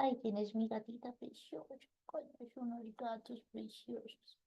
Ay, tienes mi gatita preciosa. Coño, es unos gatos preciosos.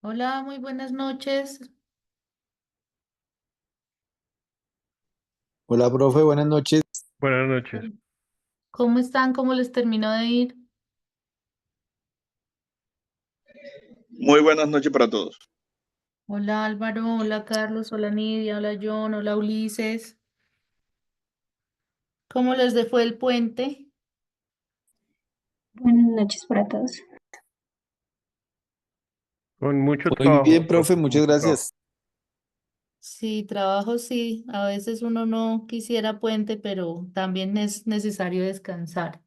Hola, muy buenas noches. Hola, profe, buenas noches. Buenas noches. ¿Cómo están? ¿Cómo les terminó de ir? Muy buenas noches para todos. Hola Álvaro, hola Carlos, hola Nidia, hola John, hola Ulises. ¿Cómo les fue el puente? Buenas noches para todos. Con mucho Muy trabajo, bien, profe, profe, con muchas mucho trabajo. gracias. Sí, trabajo sí. A veces uno no quisiera puente, pero también es necesario descansar.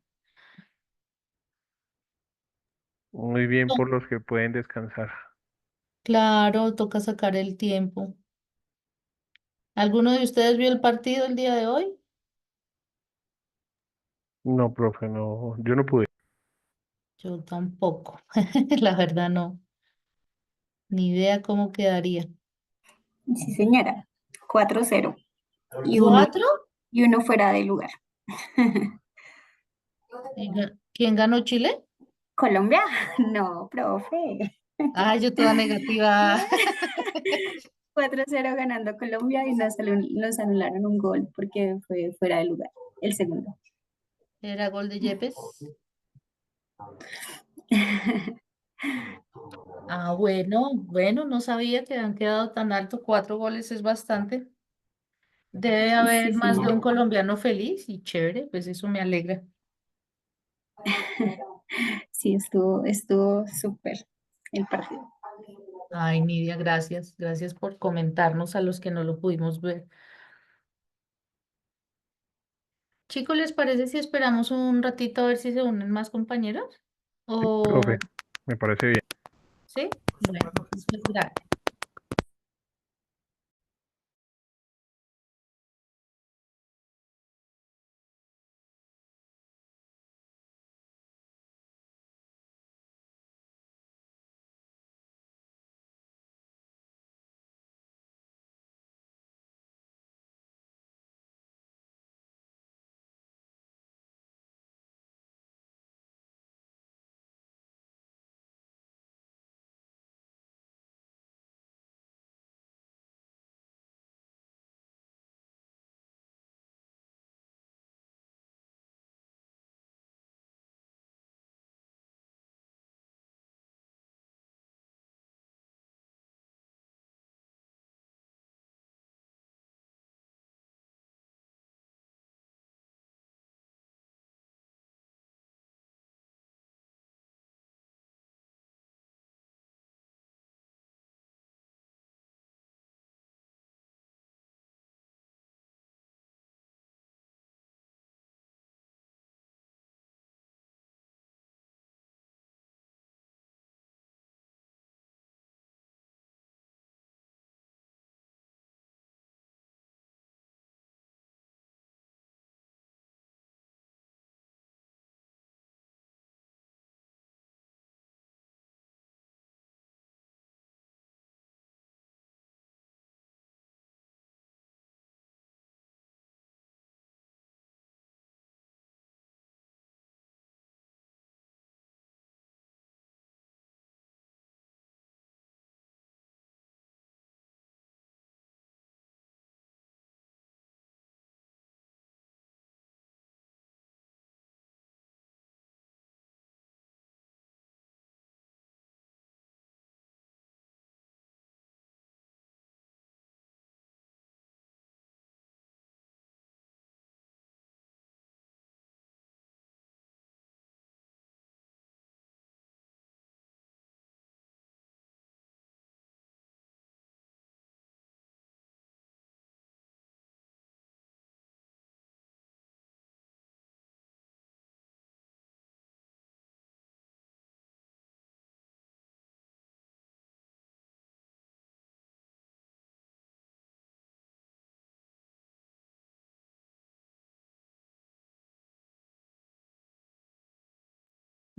Muy bien Oh, por los que pueden descansar. claro, toca sacar el tiempo. ¿Alguno de ustedes vio el partido el día de hoy? No, profe, no, yo no pude. Yo tampoco. La verdad no. Ni idea cómo quedaría. Sí, señora. 4-0 y uno, ¿Cuatro? y uno fuera de lugar. ¿Quién ganó Chile? Colombia, no, profe. Ay, yo toda negativa. 4-0 ganando Colombia y nos anularon un gol porque fue fuera de lugar, el segundo. Era gol de Yepes. Ah, bueno, bueno, no sabía que han quedado tan alto. 4 goles es bastante. Debe haber Sí, más de un señora. colombiano feliz y chévere, pues eso me alegra. Sí, estuvo súper el partido. Ay, Nidia, gracias. Gracias por comentarnos a los que no lo pudimos ver. Chicos, ¿les parece si esperamos un ratito a ver si se unen más compañeros? Sí, profe, ¿O me parece bien. sí? Bueno, pues gracias.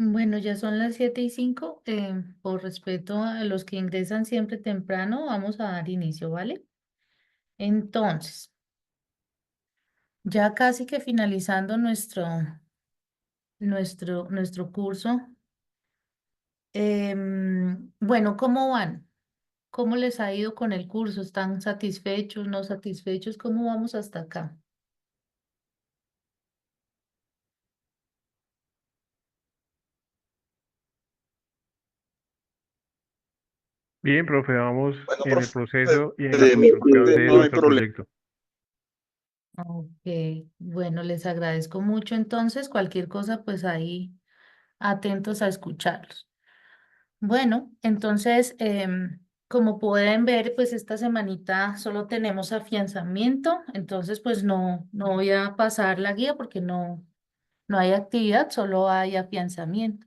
Bueno, ya son las 7:05. Por respeto a los que ingresan siempre temprano, vamos a dar inicio, ¿vale? Entonces, ya casi que finalizando nuestro curso. Bueno, ¿cómo van? ¿Cómo les ha ido con el curso? ¿Están satisfechos, no satisfechos? ¿Cómo vamos hasta acá? Bien, profe, vamos Bueno, en el profe, proceso y en la de mi construcción parte de no hay nuestro problema. proyecto. Ok, bueno, les agradezco mucho. Entonces, cualquier cosa, pues ahí atentos a escucharlos. Bueno, entonces, como pueden ver, pues esta semanita solo tenemos afianzamiento, entonces pues no voy a pasar la guía porque no hay actividad, solo hay afianzamiento.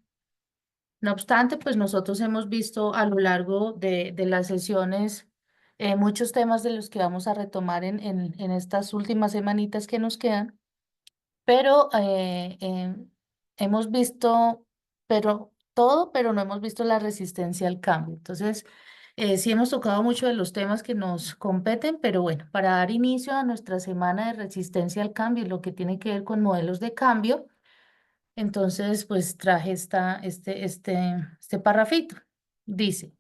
No obstante, pues nosotros hemos visto a lo largo de las sesiones muchos temas de los que vamos a retomar en estas últimas semanitas que nos quedan, pero hemos visto, pero todo, pero no hemos visto la resistencia al cambio. Entonces, sí hemos tocado mucho de los temas que nos competen, pero bueno, para dar inicio a nuestra semana de resistencia al cambio y lo que tiene que ver con modelos de cambio, entonces, pues traje este parrafito. Dice,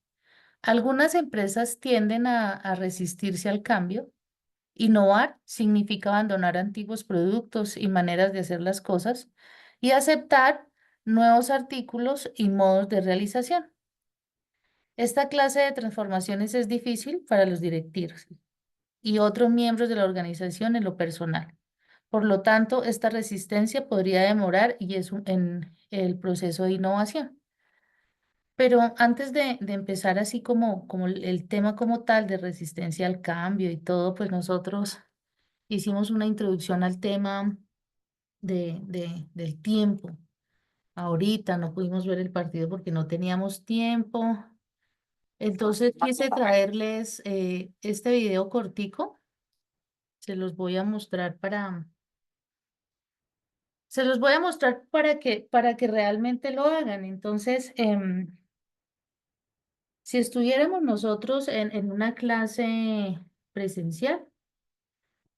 algunas empresas tienden a resistirse al cambio. Innovar significa abandonar antiguos productos y maneras de hacer las cosas y aceptar nuevos artículos y modos de realización. Esta clase de transformaciones es difícil para los directivos y otros miembros de la organización en lo personal. Por lo tanto, esta resistencia podría demorar y en el proceso de innovación. Pero antes de empezar así como el tema como tal de resistencia al cambio y todo, pues nosotros hicimos una introducción al tema del tiempo. Ahorita no pudimos ver el partido porque no teníamos tiempo. Entonces quise traerles este video cortico. Se los voy a mostrar se los voy a mostrar para que realmente lo hagan. Entonces, si estuviéramos nosotros en una clase presencial,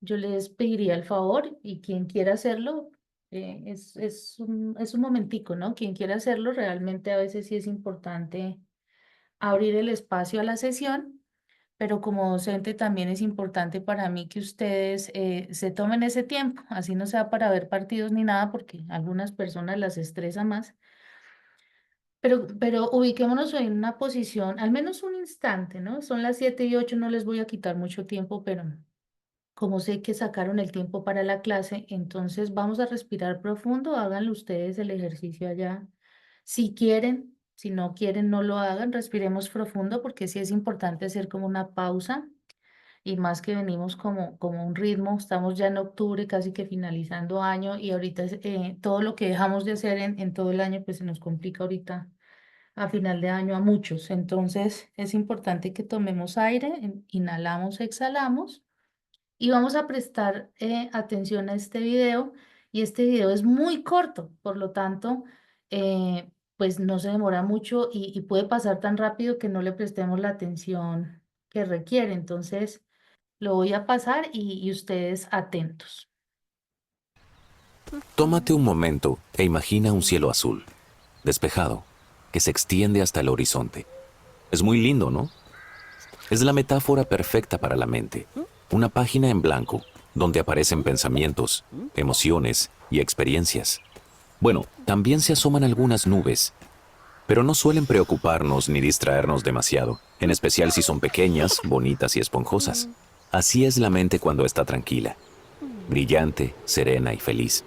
yo les pediría el favor y quien quiera hacerlo, es un momentico, ¿no? Quien quiera hacerlo, realmente a veces sí es importante abrir el espacio a la sesión, pero como docente también es importante para mí que ustedes se tomen ese tiempo, así no sea para ver partidos ni nada, porque a algunas personas las estresa más, pero ubiquémonos en una posición, al menos un instante, ¿no? Son las 7:08, no les voy a quitar mucho tiempo, pero como sé que sacaron el tiempo para la clase, entonces vamos a respirar profundo, háganlo ustedes el ejercicio allá. Si quieren, si no quieren, no lo hagan, respiremos profundo porque sí es importante hacer como una pausa y más que venimos como un ritmo, estamos ya en octubre, casi que finalizando año y ahorita todo lo que dejamos de hacer en todo el año, pues se nos complica ahorita a final de año a muchos. Entonces es importante que tomemos aire, inhalamos, exhalamos y vamos a prestar atención a este video. Y este video es muy corto, por lo tanto, pues no se demora mucho y puede pasar tan rápido que no le prestemos la atención que requiere. Entonces, lo voy a pasar y ustedes atentos. Tómate un momento e imagina un cielo azul, despejado, que se extiende hasta el horizonte. Es muy lindo, ¿no? Es la metáfora perfecta para la mente. Una página en blanco, donde aparecen pensamientos, emociones y experiencias. Bueno, también se asoman algunas nubes, pero no suelen preocuparnos ni distraernos demasiado, en especial si son pequeñas, bonitas y esponjosas. Así es la mente cuando está tranquila, brillante, serena y feliz.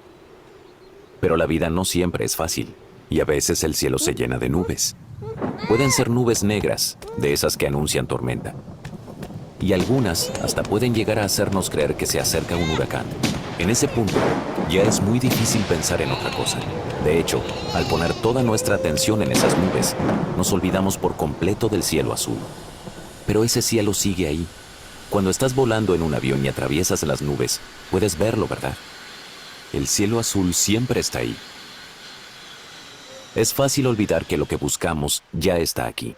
Pero la vida no siempre es fácil, y a veces el cielo se llena de nubes. Pueden ser nubes negras, de esas que anuncian tormenta. Y algunas hasta pueden llegar a hacernos creer que se acerca un huracán. En ese punto, ya es muy difícil pensar en otra cosa. De hecho, al poner toda nuestra atención en esas nubes, nos olvidamos por completo del cielo azul. Pero ese cielo sigue ahí. Cuando estás volando en un avión y atraviesas las nubes, puedes verlo, ¿verdad? El cielo azul siempre está ahí. Es fácil olvidar que lo que buscamos ya está aquí.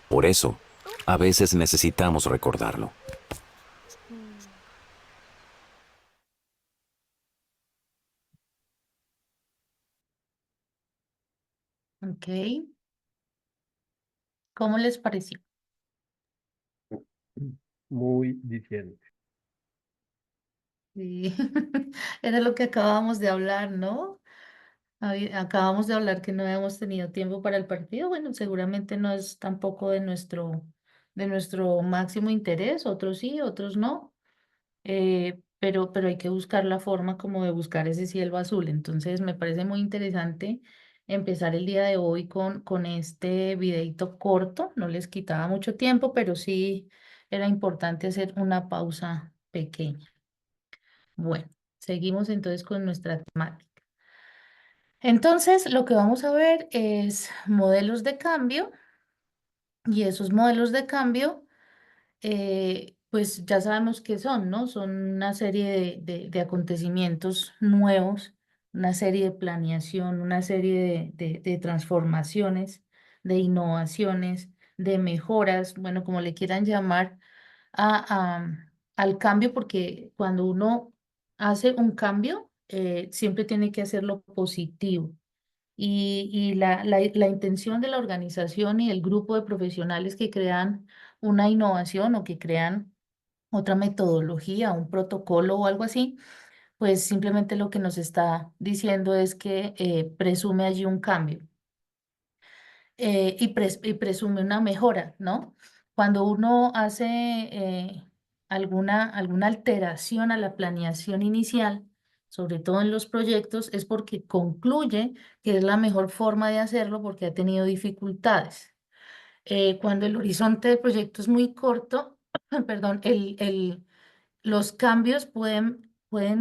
Por eso, a veces necesitamos recordarlo. Ok, ¿cómo les pareció? Muy diciente. Sí. Era lo que acabábamos de hablar, ¿no? Acabamos de hablar que no habíamos tenido tiempo para el partido. Bueno, seguramente no es tampoco de nuestro máximo interés. Otros sí, otros no. Pero hay que buscar la forma como de buscar ese cielo azul. Entonces, me parece muy interesante empezar el día de hoy con este videito corto. No les quitaba mucho tiempo, pero sí era importante hacer una pausa pequeña. Bueno, seguimos entonces con nuestra temática. Entonces, lo que vamos a ver es modelos de cambio y esos modelos de cambio, pues ya sabemos qué son, ¿no? Son una serie de acontecimientos nuevos, una serie de planeación, una serie de transformaciones, de innovaciones, de mejoras, bueno, como le quieran llamar, al cambio, porque cuando uno hace un cambio, siempre tiene que hacerlo positivo. Y la intención de la organización y el grupo de profesionales que crean una innovación o que crean otra metodología, un protocolo o algo así, pues simplemente lo que nos está diciendo es que presume allí un cambio y presume una mejora, ¿no? Cuando uno hace alguna alteración a la planeación inicial, sobre todo en los proyectos, es porque concluye que es la mejor forma de hacerlo porque ha tenido dificultades. Cuando el horizonte del proyecto es muy corto, perdón, los cambios pueden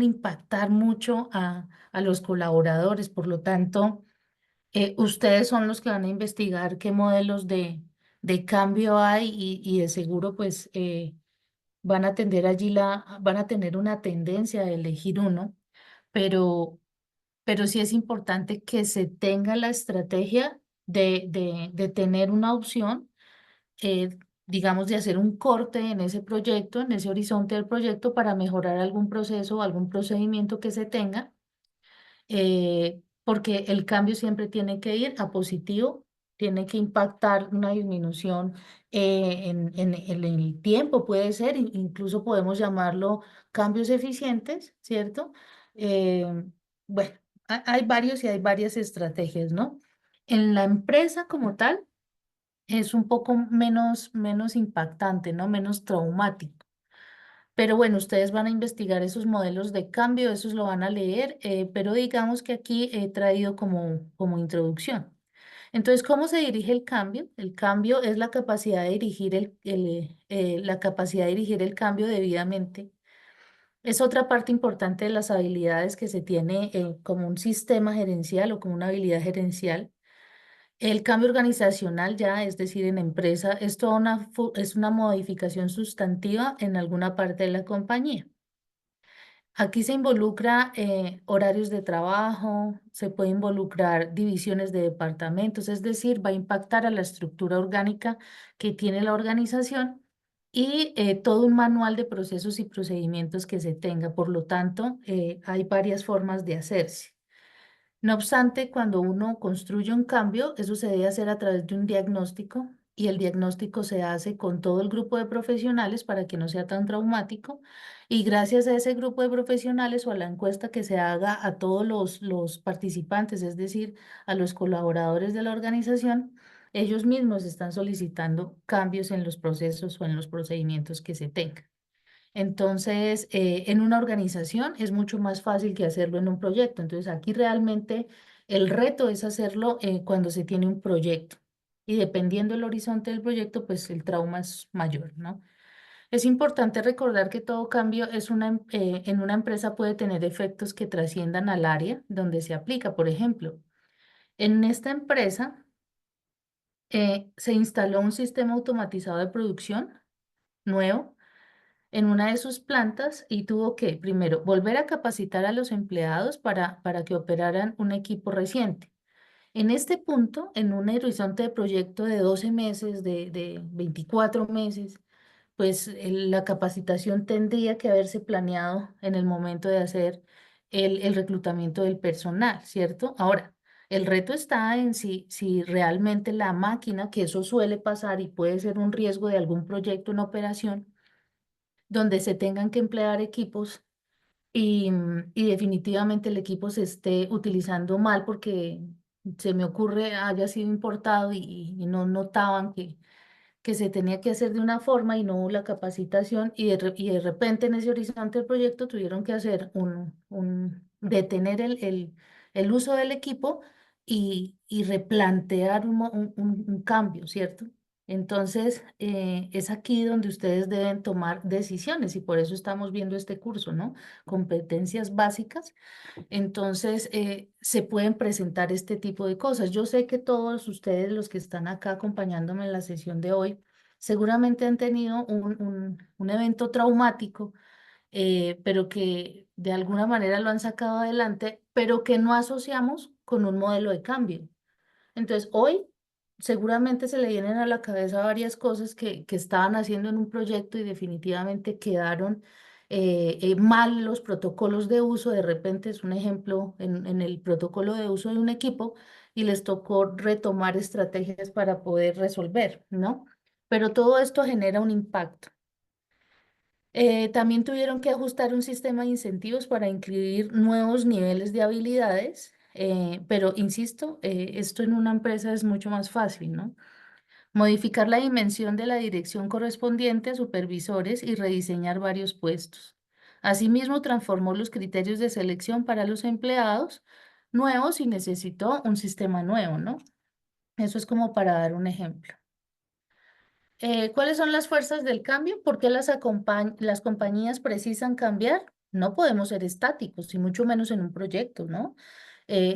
impactar mucho a los colaboradores, por lo tanto ustedes son los que van a investigar qué modelos de cambio hay y de seguro pues van a tener una tendencia a elegir uno, pero, pero sí es importante que se tenga la estrategia de tener una opción, digamos, de hacer un corte en ese proyecto, en ese horizonte del proyecto para mejorar algún proceso o algún procedimiento que se tenga porque el cambio siempre tiene que ir a positivo, tiene que impactar una disminución en el tiempo, puede ser, incluso podemos llamarlo cambios eficientes, ¿cierto? Eh, bueno, hay varios y hay varias estrategias, ¿no? En la empresa como tal es un poco menos impactante, ¿no? Menos traumático. Pero bueno, ustedes van a investigar esos modelos de cambio, esos lo van a leer, pero digamos que aquí he traído como introducción. Entonces, ¿cómo se dirige el cambio? El cambio es la capacidad de dirigir la capacidad de dirigir el cambio debidamente. Es otra parte importante de las habilidades que se tiene como un sistema gerencial o como una habilidad gerencial. El cambio organizacional ya, es decir, en empresa, es toda es una modificación sustantiva en alguna parte de la compañía. Aquí se involucra horarios de trabajo, se puede involucrar divisiones de departamentos, es decir, va a impactar a la estructura orgánica que tiene la organización y todo un manual de procesos y procedimientos que se tenga. Por lo tanto, hay varias formas de hacerse. No obstante, cuando uno construye un cambio, eso se debe hacer a través de un diagnóstico y el diagnóstico se hace con todo el grupo de profesionales para que no sea tan traumático. Y gracias a ese grupo de profesionales o a la encuesta que se haga a todos los participantes, es decir, a los colaboradores de la organización, ellos mismos están solicitando cambios en los procesos o en los procedimientos que se tengan. Entonces, en una organización es mucho más fácil que hacerlo en un proyecto. Entonces, aquí realmente el reto es hacerlo cuando se tiene un proyecto. Y dependiendo del horizonte del proyecto, pues el trauma es mayor, ¿no? Es importante recordar que todo cambio en una empresa puede tener efectos que trasciendan al área donde se aplica. Por ejemplo, en esta empresa se instaló un sistema automatizado de producción nuevo en una de sus plantas y tuvo que, primero, volver a capacitar a los empleados para que operaran un equipo reciente. En este punto, en un horizonte de proyecto de 12 meses, de 24 meses, pues la capacitación tendría que haberse planeado en el momento de hacer el reclutamiento del personal, ¿cierto? Ahora, el reto está en si realmente la máquina, que eso suele pasar y puede ser un riesgo de algún proyecto en operación, donde se tengan que emplear equipos y definitivamente el equipo se esté utilizando mal porque se me ocurre haya sido importado y no notaban que se tenía que hacer de una forma y no hubo la capacitación y de repente en ese horizonte del proyecto tuvieron que hacer detener el uso del equipo y replantear un cambio, ¿cierto? Entonces, es aquí donde ustedes deben tomar decisiones y por eso estamos viendo este curso, ¿no? Competencias básicas. Entonces, se pueden presentar este tipo de cosas. Yo sé que todos ustedes, los que están acá acompañándome en la sesión de hoy, seguramente han tenido un evento traumático, pero que de alguna manera lo han sacado adelante, pero que no asociamos con un modelo de cambio. Entonces, hoy seguramente se le vienen a la cabeza varias cosas que estaban haciendo en un proyecto y definitivamente quedaron mal los protocolos de uso. De repente es un ejemplo en el protocolo de uso de un equipo y les tocó retomar estrategias para poder resolver, ¿no? Pero todo esto genera un impacto. También tuvieron que ajustar un sistema de incentivos para incluir nuevos niveles de habilidades, pero insisto, esto en una empresa es mucho más fácil, ¿no? Modificar la dimensión de la dirección correspondiente a supervisores y rediseñar varios puestos. Asimismo, transformó los criterios de selección para los empleados nuevos y necesitó un sistema nuevo, ¿no? Eso es como para dar un ejemplo. ¿Cuáles son las fuerzas del cambio? ¿Por qué las compañías precisan cambiar? No podemos ser estáticos, y mucho menos en un proyecto, ¿no?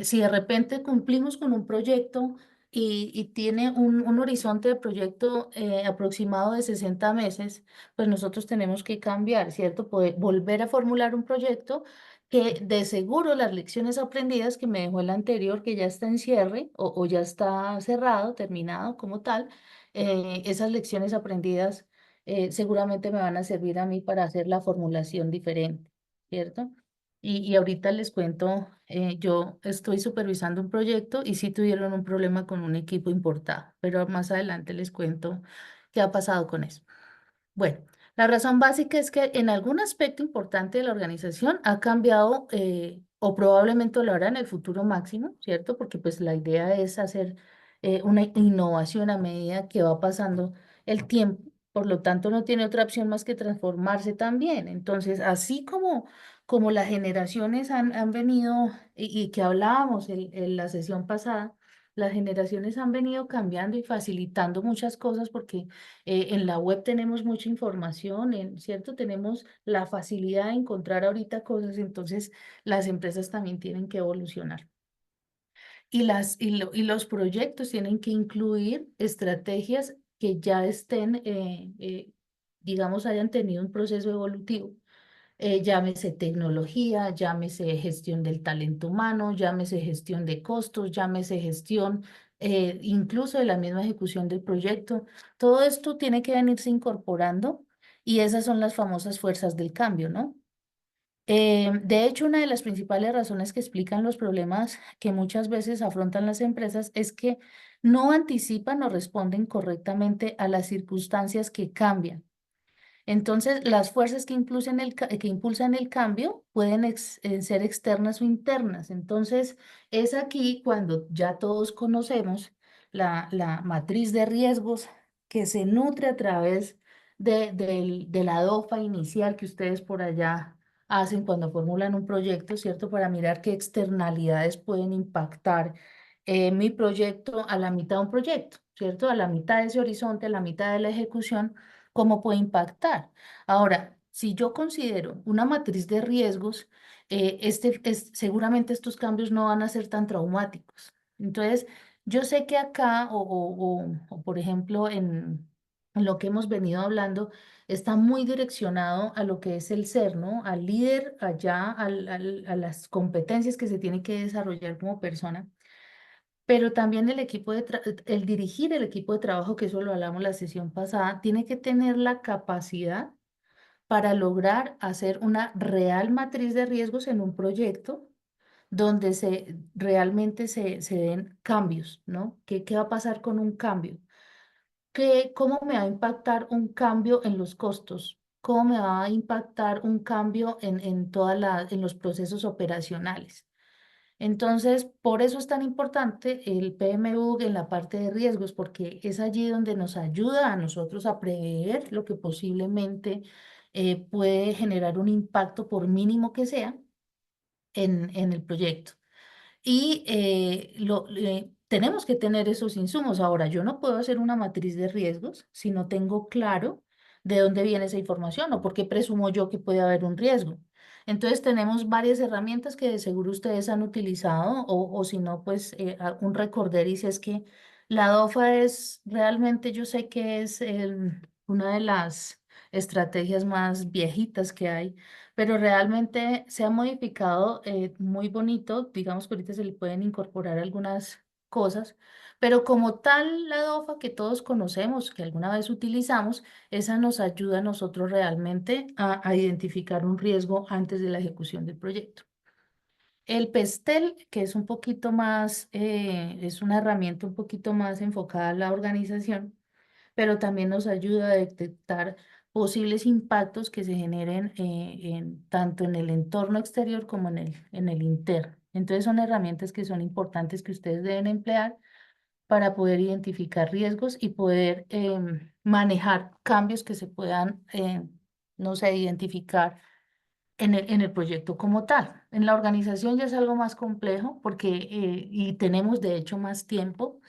Si de repente cumplimos con un proyecto y tiene un horizonte de proyecto aproximado de 60 meses, pues nosotros tenemos que cambiar, ¿cierto? Poder volver a formular un proyecto que de seguro las lecciones aprendidas que me dejó el anterior, que ya está en cierre o ya está cerrado, terminado como tal, esas lecciones aprendidas seguramente me van a servir a mí para hacer la formulación diferente, ¿cierto? Y ahorita les cuento, yo estoy supervisando un proyecto y sí tuvieron un problema con un equipo importado, pero más adelante les cuento qué ha pasado con eso. Bueno, la razón básica es que en algún aspecto importante de la organización ha cambiado o probablemente lo hará en el futuro máximo, ¿cierto? Porque pues la idea es hacer una innovación a medida que va pasando el tiempo. Por lo tanto, no tiene otra opción más que transformarse también. Entonces, así como las generaciones han venido y que hablábamos en la sesión pasada, las generaciones han venido cambiando y facilitando muchas cosas porque en la web tenemos mucha información, ¿cierto? Tenemos la facilidad de encontrar ahorita cosas, entonces las empresas también tienen que evolucionar. Y los proyectos tienen que incluir estrategias que ya estén, digamos, hayan tenido un proceso evolutivo. Llámese tecnología, llámese gestión del talento humano, llámese gestión de costos, llámese gestión incluso de la misma ejecución del proyecto. Todo esto tiene que venirse incorporando y esas son las famosas fuerzas del cambio, ¿no? De hecho, una de las principales razones que explican los problemas que muchas veces afrontan las empresas es que no anticipan o responden correctamente a las circunstancias que cambian. Entonces, las fuerzas que impulsan el cambio pueden ser externas o internas. Entonces, es aquí cuando ya todos conocemos la matriz de riesgos que se nutre a través de la DOFA inicial que ustedes por allá hacen cuando formulan un proyecto, ¿cierto? Para mirar qué externalidades pueden impactar mi proyecto a la mitad de un proyecto, ¿cierto? A la mitad de ese horizonte, a la mitad de la ejecución, cómo puede impactar. Ahora, si yo considero una matriz de riesgos, seguramente estos cambios no van a ser tan traumáticos. Entonces, yo sé que acá, o, por ejemplo, en lo que hemos venido hablando, está muy direccionado a lo que es el ser, ¿no? Al líder allá, a las competencias que se tiene que desarrollar como persona. pero también el dirigir el equipo de trabajo, que eso lo hablamos la sesión pasada, tiene que tener la capacidad para lograr hacer una real matriz de riesgos en un proyecto donde realmente se den cambios, ¿no? ¿Qué va a pasar con un cambio? ¿Cómo me va a impactar un cambio en los costos? ¿Cómo me va a impactar un cambio en los procesos operacionales? Entonces, por eso es tan importante el PMU en la parte de riesgos, porque es allí donde nos ayuda a nosotros a prever lo que posiblemente puede generar un impacto, por mínimo que sea, en el proyecto. Y tenemos que tener esos insumos. Ahora, yo no puedo hacer una matriz de riesgos si no tengo claro de dónde viene esa información o por qué presumo yo que puede haber un riesgo. Entonces, tenemos varias herramientas que de seguro ustedes han utilizado o si no, pues un recorder y si es que la DOFA es realmente, yo sé que es una de las estrategias más viejitas que hay, pero realmente se ha modificado muy bonito. Digamos que ahorita se le pueden incorporar algunas cosas, pero como tal, la DOFA que todos conocemos, que alguna vez utilizamos, esa nos ayuda a nosotros realmente a identificar un riesgo antes de la ejecución del proyecto. El PESTEL, que es un poquito más, es una herramienta un poquito más enfocada a la organización, pero también nos ayuda a detectar posibles impactos que se generen tanto en el entorno exterior como en el interno. Entonces son herramientas que son importantes que ustedes deben emplear para poder identificar riesgos y poder manejar cambios que se puedan, no sé, identificar en el proyecto como tal. En la organización ya es algo más complejo porque, y tenemos de hecho más tiempo,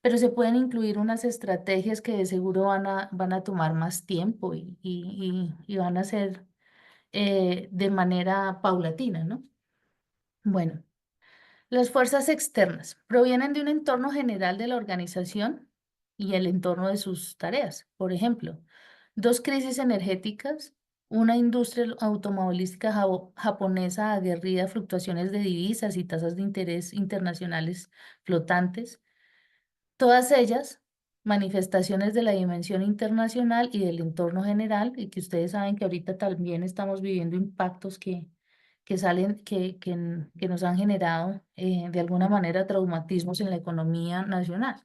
pero se pueden incluir unas estrategias que de seguro van a tomar más tiempo y van a ser de manera paulatina, ¿no? Bueno, las fuerzas externas provienen de un entorno general de la organización y el entorno de sus tareas. Por ejemplo, dos crisis energéticas, una industria automovilística japonesa aguerrida a fluctuaciones de divisas y tasas de interés internacionales flotantes. Todas ellas manifestaciones de la dimensión internacional y del entorno general, y que ustedes saben que ahorita también estamos viviendo impactos que salen, que nos han generado de alguna manera traumatismos en la economía nacional.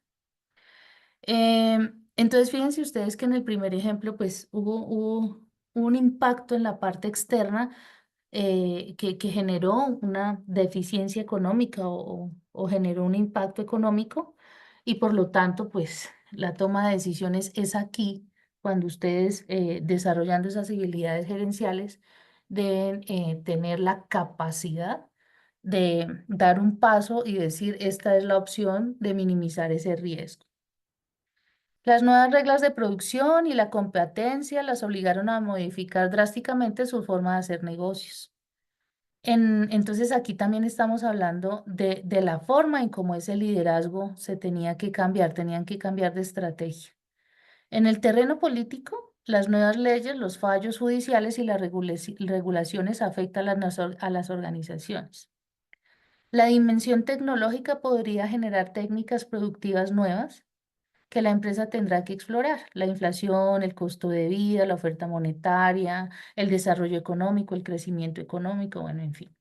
Entonces, fíjense ustedes que en el primer ejemplo, pues hubo un impacto en la parte externa que generó una deficiencia económica o generó un impacto económico y por lo tanto, pues la toma de decisiones es aquí cuando ustedes desarrollando esas habilidades gerenciales deben tener la capacidad de dar un paso y decir, esta es la opción de minimizar ese riesgo. Las nuevas reglas de producción y la competencia las obligaron a modificar drásticamente su forma de hacer negocios. Entonces aquí también estamos hablando de la forma en cómo ese liderazgo se tenía que cambiar, tenían que cambiar de estrategia. En el terreno político, las nuevas leyes, los fallos judiciales y las regulaciones afectan a las organizaciones. La dimensión tecnológica podría generar técnicas productivas nuevas que la empresa tendrá que explorar. La inflación, el costo de vida, la oferta monetaria, el desarrollo económico, el crecimiento económico, bueno, en fin.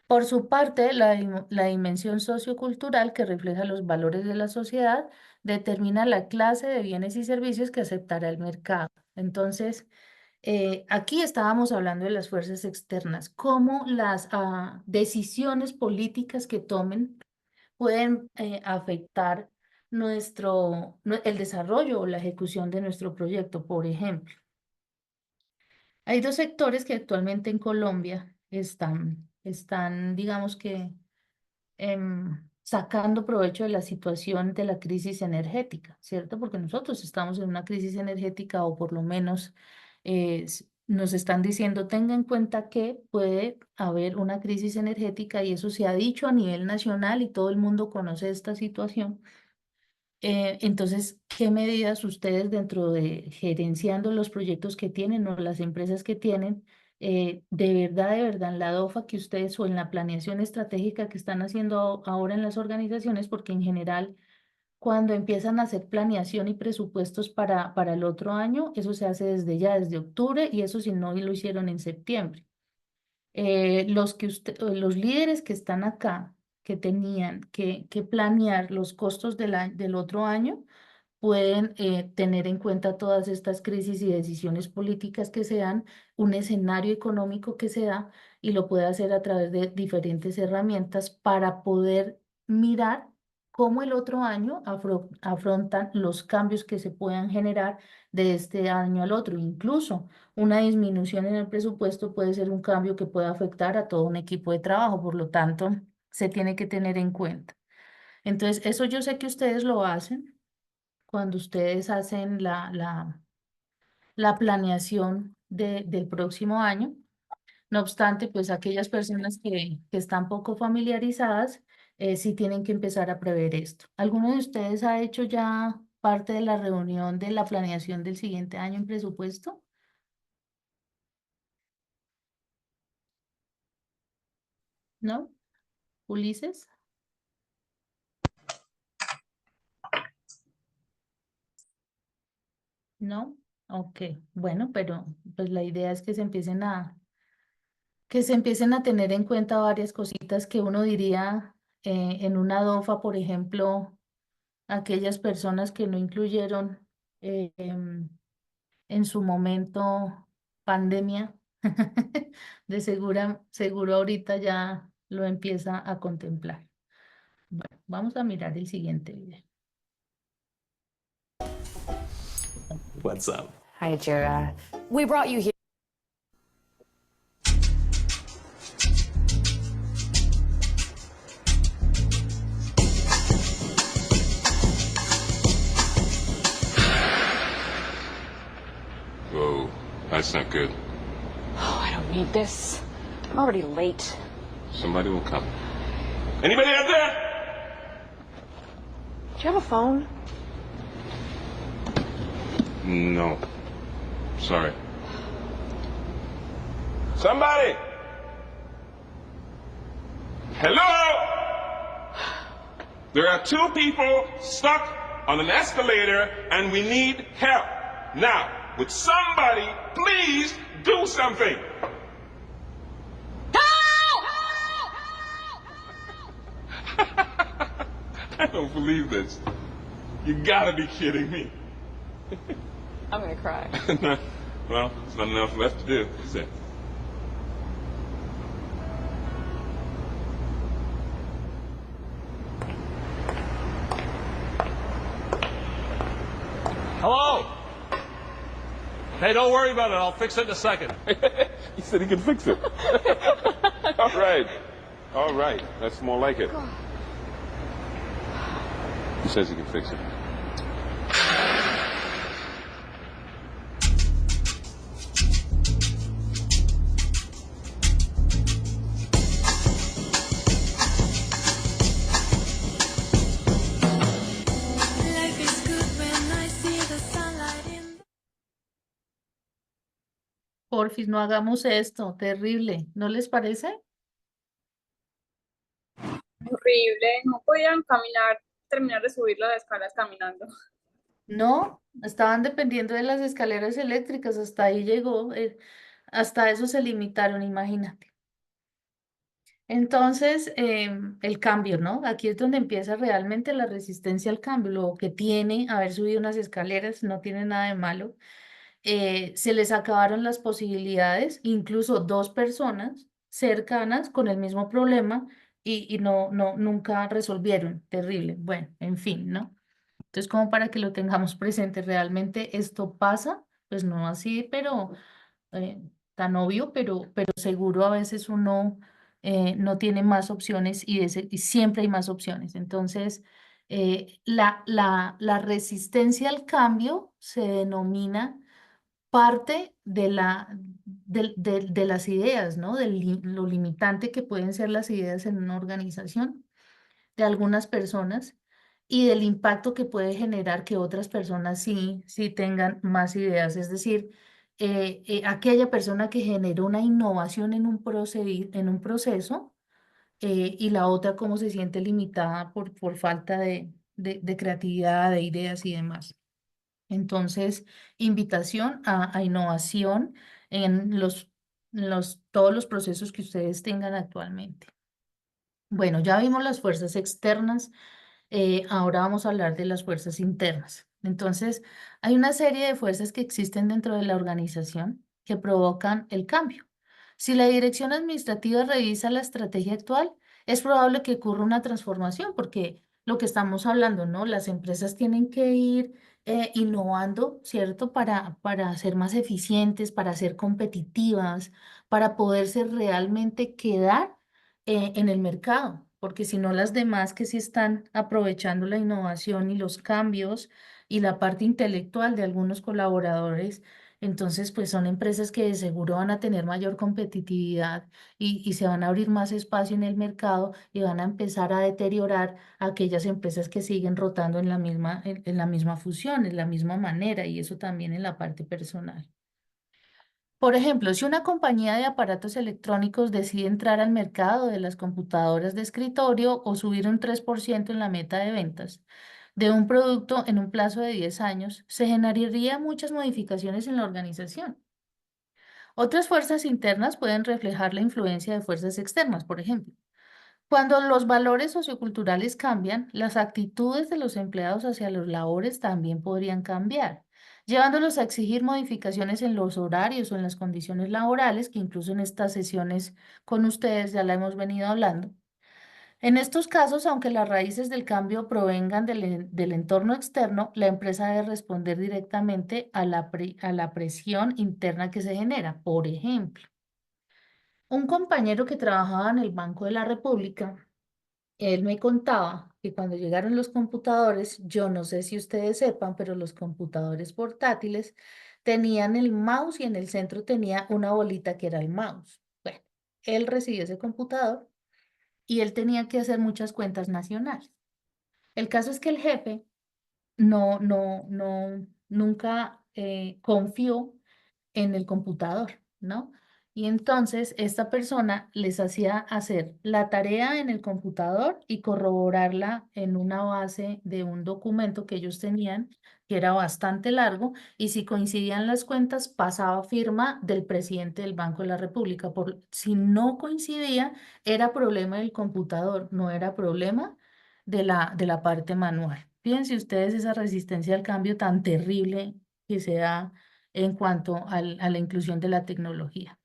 Por su parte, la dimensión sociocultural que refleja los valores de la sociedad determina la clase de bienes y servicios que aceptará el mercado. Entonces, aquí estábamos hablando de las fuerzas externas, cómo las decisiones políticas que tomen pueden afectar el desarrollo o la ejecución de nuestro proyecto. Por ejemplo, hay dos sectores que actualmente en Colombia están, digamos que, sacando provecho de la situación de la crisis energética, ¿cierto? Porque nosotros estamos en una crisis energética o por lo menos nos están diciendo, tenga en cuenta que puede haber una crisis energética y eso se ha dicho a nivel nacional y todo el mundo conoce esta situación. Entonces, ¿qué medidas ustedes dentro de gerenciando los proyectos que tienen o las empresas que tienen de verdad, en la DOFA que ustedes o en la planeación estratégica que están haciendo ahora en las organizaciones, porque en general cuando empiezan a hacer planeación y presupuestos para el otro año, eso se hace desde ya, desde octubre, y eso si no lo hicieron en septiembre. Los líderes que están acá, que tenían que planear los costos del otro año, pueden tener en cuenta todas estas crisis y decisiones políticas que se dan, un escenario económico que se da, y lo puede hacer a través de diferentes herramientas para poder mirar cómo el otro año afrontan los cambios que se puedan generar de este año al otro. Incluso una disminución en el presupuesto puede ser un cambio que pueda afectar a todo un equipo de trabajo, por lo tanto, se tiene que tener en cuenta. Entonces, eso yo sé que ustedes lo hacen cuando ustedes hacen la planeación del próximo año. No obstante, pues aquellas personas que están poco familiarizadas, sí tienen que empezar a prever esto. ¿Alguno de ustedes ha hecho ya parte de la reunión de la planeación del siguiente año en presupuesto? ¿No? ¿Ulises? ¿No? Ok, bueno, pero pues la idea es que se empiecen a tener en cuenta varias cositas que uno diría en una DOFA, por ejemplo, aquellas personas que no incluyeron en su momento pandemia, seguro ahorita ya lo empieza a contemplar. Bueno, vamos a mirar el siguiente video. What's up? Hi, Jira. We brought you here. Whoa, that's not good. Oh, I don't need this. I'm already late. Somebody will come. Anybody out there? Do you have a phone? No. Sorry. Somebody! Hello? There are two people stuck on an escalator and we need help. Now, would somebody please do something? I don't believe this. You gotta be kidding me. I'm gonna cry. Well, there's not enough left to do, is there? Hello? Hey, don't worry about it. I'll fix it in a second. He said he could fix it. All right. All right. That's more like it. He says he can fix it. Life is good when I see the sunlight in. Porfis, no hagamos esto, terrible, ¿no les parece? Horrible, no podían caminar, terminar de subir las escalas caminando. No, estaban dependiendo de las escaleras eléctricas, hasta ahí llegó, hasta eso se limitaron, imagínate. Entonces, el cambio, ¿no? Aquí es donde empieza realmente la resistencia al cambio. Lo que tiene haber subido unas escaleras no tiene nada de malo. Se les acabaron las posibilidades, incluso dos personas cercanas con el mismo problema y nunca resolvieron. Terrible. Bueno, en fin, ¿no? Entonces, como para que lo tengamos presente, realmente esto pasa, pues no así, pero eh, tan obvio, pero seguro a veces uno no tiene más opciones y siempre hay más opciones. Entonces, la resistencia al cambio se denomina parte de las ideas, ¿no? Lo limitante que pueden ser las ideas en una organización de algunas personas y del impacto que puede generar que otras personas sí tengan más ideas. Es decir, aquella persona que generó una innovación en un en un proceso, y la otra cómo se siente limitada por falta de creatividad, de ideas y demás. Entonces, invitación a innovación en todos los procesos que ustedes tengan actualmente. Bueno, ya vimos las fuerzas externas, ahora vamos a hablar de las fuerzas internas. Entonces, hay una serie de fuerzas que existen dentro de la organización que provocan el cambio. Si la dirección administrativa revisa la estrategia actual, es probable que ocurra una transformación, porque lo que estamos hablando, ¿no? Las empresas tienen que ir innovando, ¿cierto? Para ser más eficientes, para ser competitivas, para poderse realmente quedar en el mercado, porque si no las demás que sí están aprovechando la innovación y los cambios y la parte intelectual de algunos colaboradores, entonces pues son empresas que de seguro van a tener mayor competitividad y se van a abrir más espacio en el mercado y van a empezar a deteriorar a aquellas empresas que siguen rotando en en la misma fusión, en la misma manera, y eso también en la parte personal. Por ejemplo, si una compañía de aparatos electrónicos decide entrar al mercado de las computadoras de escritorio o subir un 3% en la meta de ventas de un producto en un plazo de 10 años, se generaría muchas modificaciones en la organización. Otras fuerzas internas pueden reflejar la influencia de fuerzas externas, por ejemplo. Cuando los valores socioculturales cambian, las actitudes de los empleados hacia los labores también podrían cambiar, llevándolos a exigir modificaciones en los horarios o en las condiciones laborales, que incluso en estas sesiones con ustedes ya la hemos venido hablando. En estos casos, aunque las raíces del cambio provengan del entorno externo, la empresa debe responder directamente a a la presión interna que se genera. Por ejemplo, un compañero que trabajaba en el Banco de la República, él me contaba que cuando llegaron los computadores, yo no sé si ustedes sepan, pero los computadores portátiles tenían el mouse y en el centro tenía una bolita que era el mouse. Bueno, él recibió ese computador y él tenía que hacer muchas cuentas nacionales. El caso es que el jefe nunca confió en el computador, ¿no? Y entonces esta persona les hacía hacer la tarea en el computador y corroborarla en una base de un documento que ellos tenían, que era bastante largo, y si coincidían las cuentas, pasaba firma del presidente del Banco de la República. Si no coincidía, era problema del computador, no era problema de la parte manual. Fíjense ustedes esa resistencia al cambio tan terrible que se da en cuanto a la inclusión de la tecnología.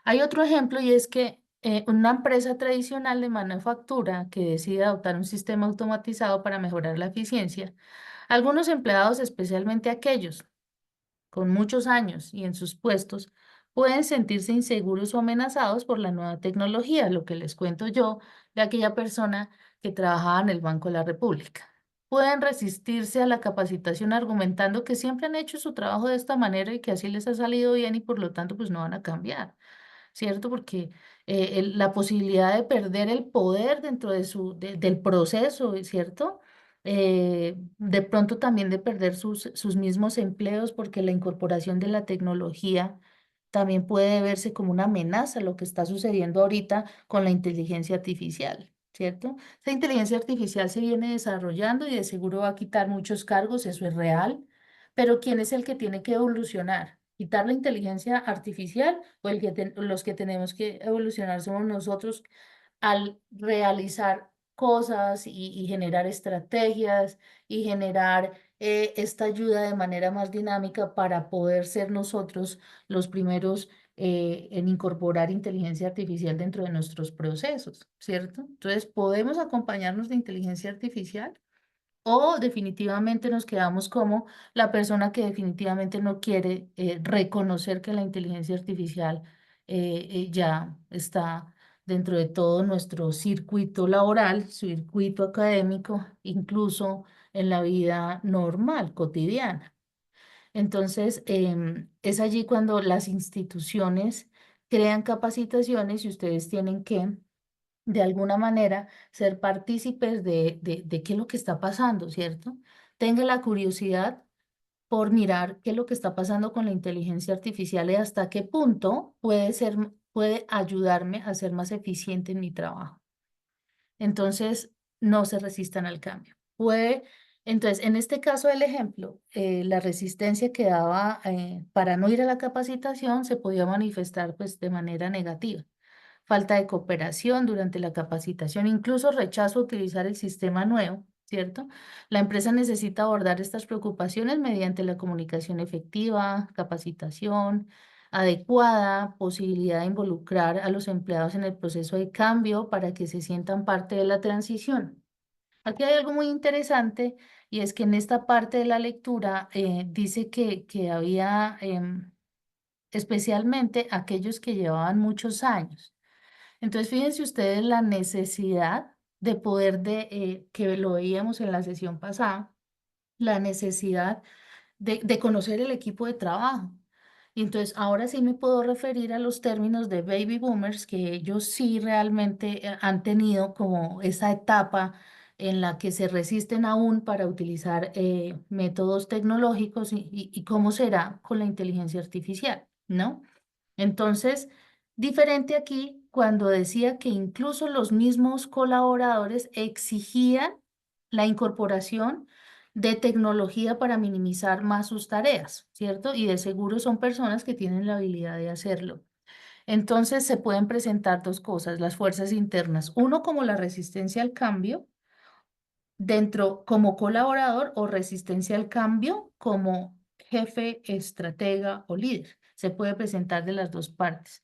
Hay otro ejemplo y es que una empresa tradicional de manufactura que decide adoptar un sistema automatizado para mejorar la eficiencia, algunos empleados, especialmente aquellos con muchos años y en sus puestos, pueden sentirse inseguros o amenazados por la nueva tecnología, lo que les cuento yo de aquella persona que trabajaba en el Banco de la República. Pueden resistirse a la capacitación argumentando que siempre han hecho su trabajo de esta manera y que así les ha salido bien y por lo tanto pues no van a cambiar. ¿Cierto? Porque la posibilidad de perder el poder dentro de del proceso, ¿cierto? De pronto también de perder sus mismos empleos, porque la incorporación de la tecnología también puede verse como una amenaza, lo que está sucediendo ahorita con la inteligencia artificial, ¿cierto? Esa inteligencia artificial se viene desarrollando y de seguro va a quitar muchos cargos, eso es real, pero ¿quién es el que tiene que evolucionar? ¿Quitar la inteligencia artificial o los que tenemos que evolucionar somos nosotros al realizar cosas y generar estrategias y generar esta ayuda de manera más dinámica para poder ser nosotros los primeros en incorporar inteligencia artificial dentro de nuestros procesos, ¿cierto? Entonces, podemos acompañarnos de inteligencia artificial o definitivamente nos quedamos como la persona que definitivamente no quiere reconocer que la inteligencia artificial ya está dentro de todo nuestro circuito laboral, circuito académico, incluso en la vida normal, cotidiana. Entonces, es allí cuando las instituciones crean capacitaciones y ustedes tienen que de alguna manera ser partícipes de qué es lo que está pasando, ¿cierto? Tenga la curiosidad por mirar qué es lo que está pasando con la inteligencia artificial y hasta qué punto puede ayudarme a ser más eficiente en mi trabajo. Entonces, no se resistan al cambio. Entonces, en este caso del ejemplo, la resistencia que daba para no ir a la capacitación se podía manifestar pues de manera negativa. Falta de cooperación durante la capacitación, incluso rechazo a utilizar el sistema nuevo, ¿cierto? La empresa necesita abordar estas preocupaciones mediante la comunicación efectiva, capacitación adecuada, posibilidad de involucrar a los empleados en el proceso de cambio para que se sientan parte de la transición. Aquí hay algo muy interesante y es que en esta parte de la lectura dice que había especialmente aquellos que llevaban muchos años. Entonces, fíjense ustedes la necesidad de que lo veíamos en la sesión pasada, la necesidad de conocer el equipo de trabajo. Y entonces, ahora sí me puedo referir a los términos de baby boomers, que ellos sí realmente han tenido como esa etapa en la que se resisten aún para utilizar métodos tecnológicos y cómo será con la inteligencia artificial, ¿no? Entonces, diferente aquí cuando decía que incluso los mismos colaboradores exigían la incorporación de tecnología para minimizar más sus tareas, ¿cierto? Y de seguro son personas que tienen la habilidad de hacerlo. Entonces, se pueden presentar dos cosas, las fuerzas internas, uno como la resistencia al cambio, dentro como colaborador o resistencia al cambio como jefe, estratega o líder. Se puede presentar de las dos partes.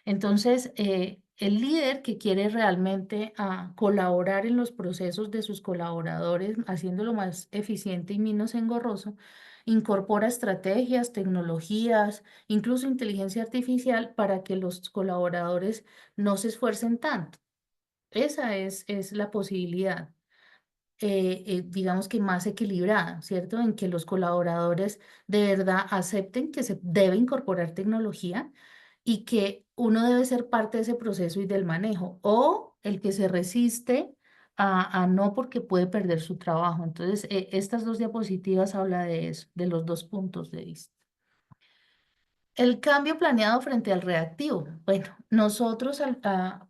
Entonces, el líder que quiere realmente colaborar en los procesos de sus colaboradores, haciéndolo más eficiente y menos engorroso, incorpora estrategias, tecnologías, incluso inteligencia artificial para que los colaboradores no se esfuercen tanto. Esa es la posibilidad digamos que más equilibrada, ¿cierto? En que los colaboradores de verdad acepten que se debe incorporar tecnología y que uno debe ser parte de ese proceso y del manejo, o el que se resiste a no porque puede perder su trabajo. Entonces, estas dos diapositivas habla de eso, de los dos puntos de vista. El cambio planeado frente al reactivo. Bueno, nosotros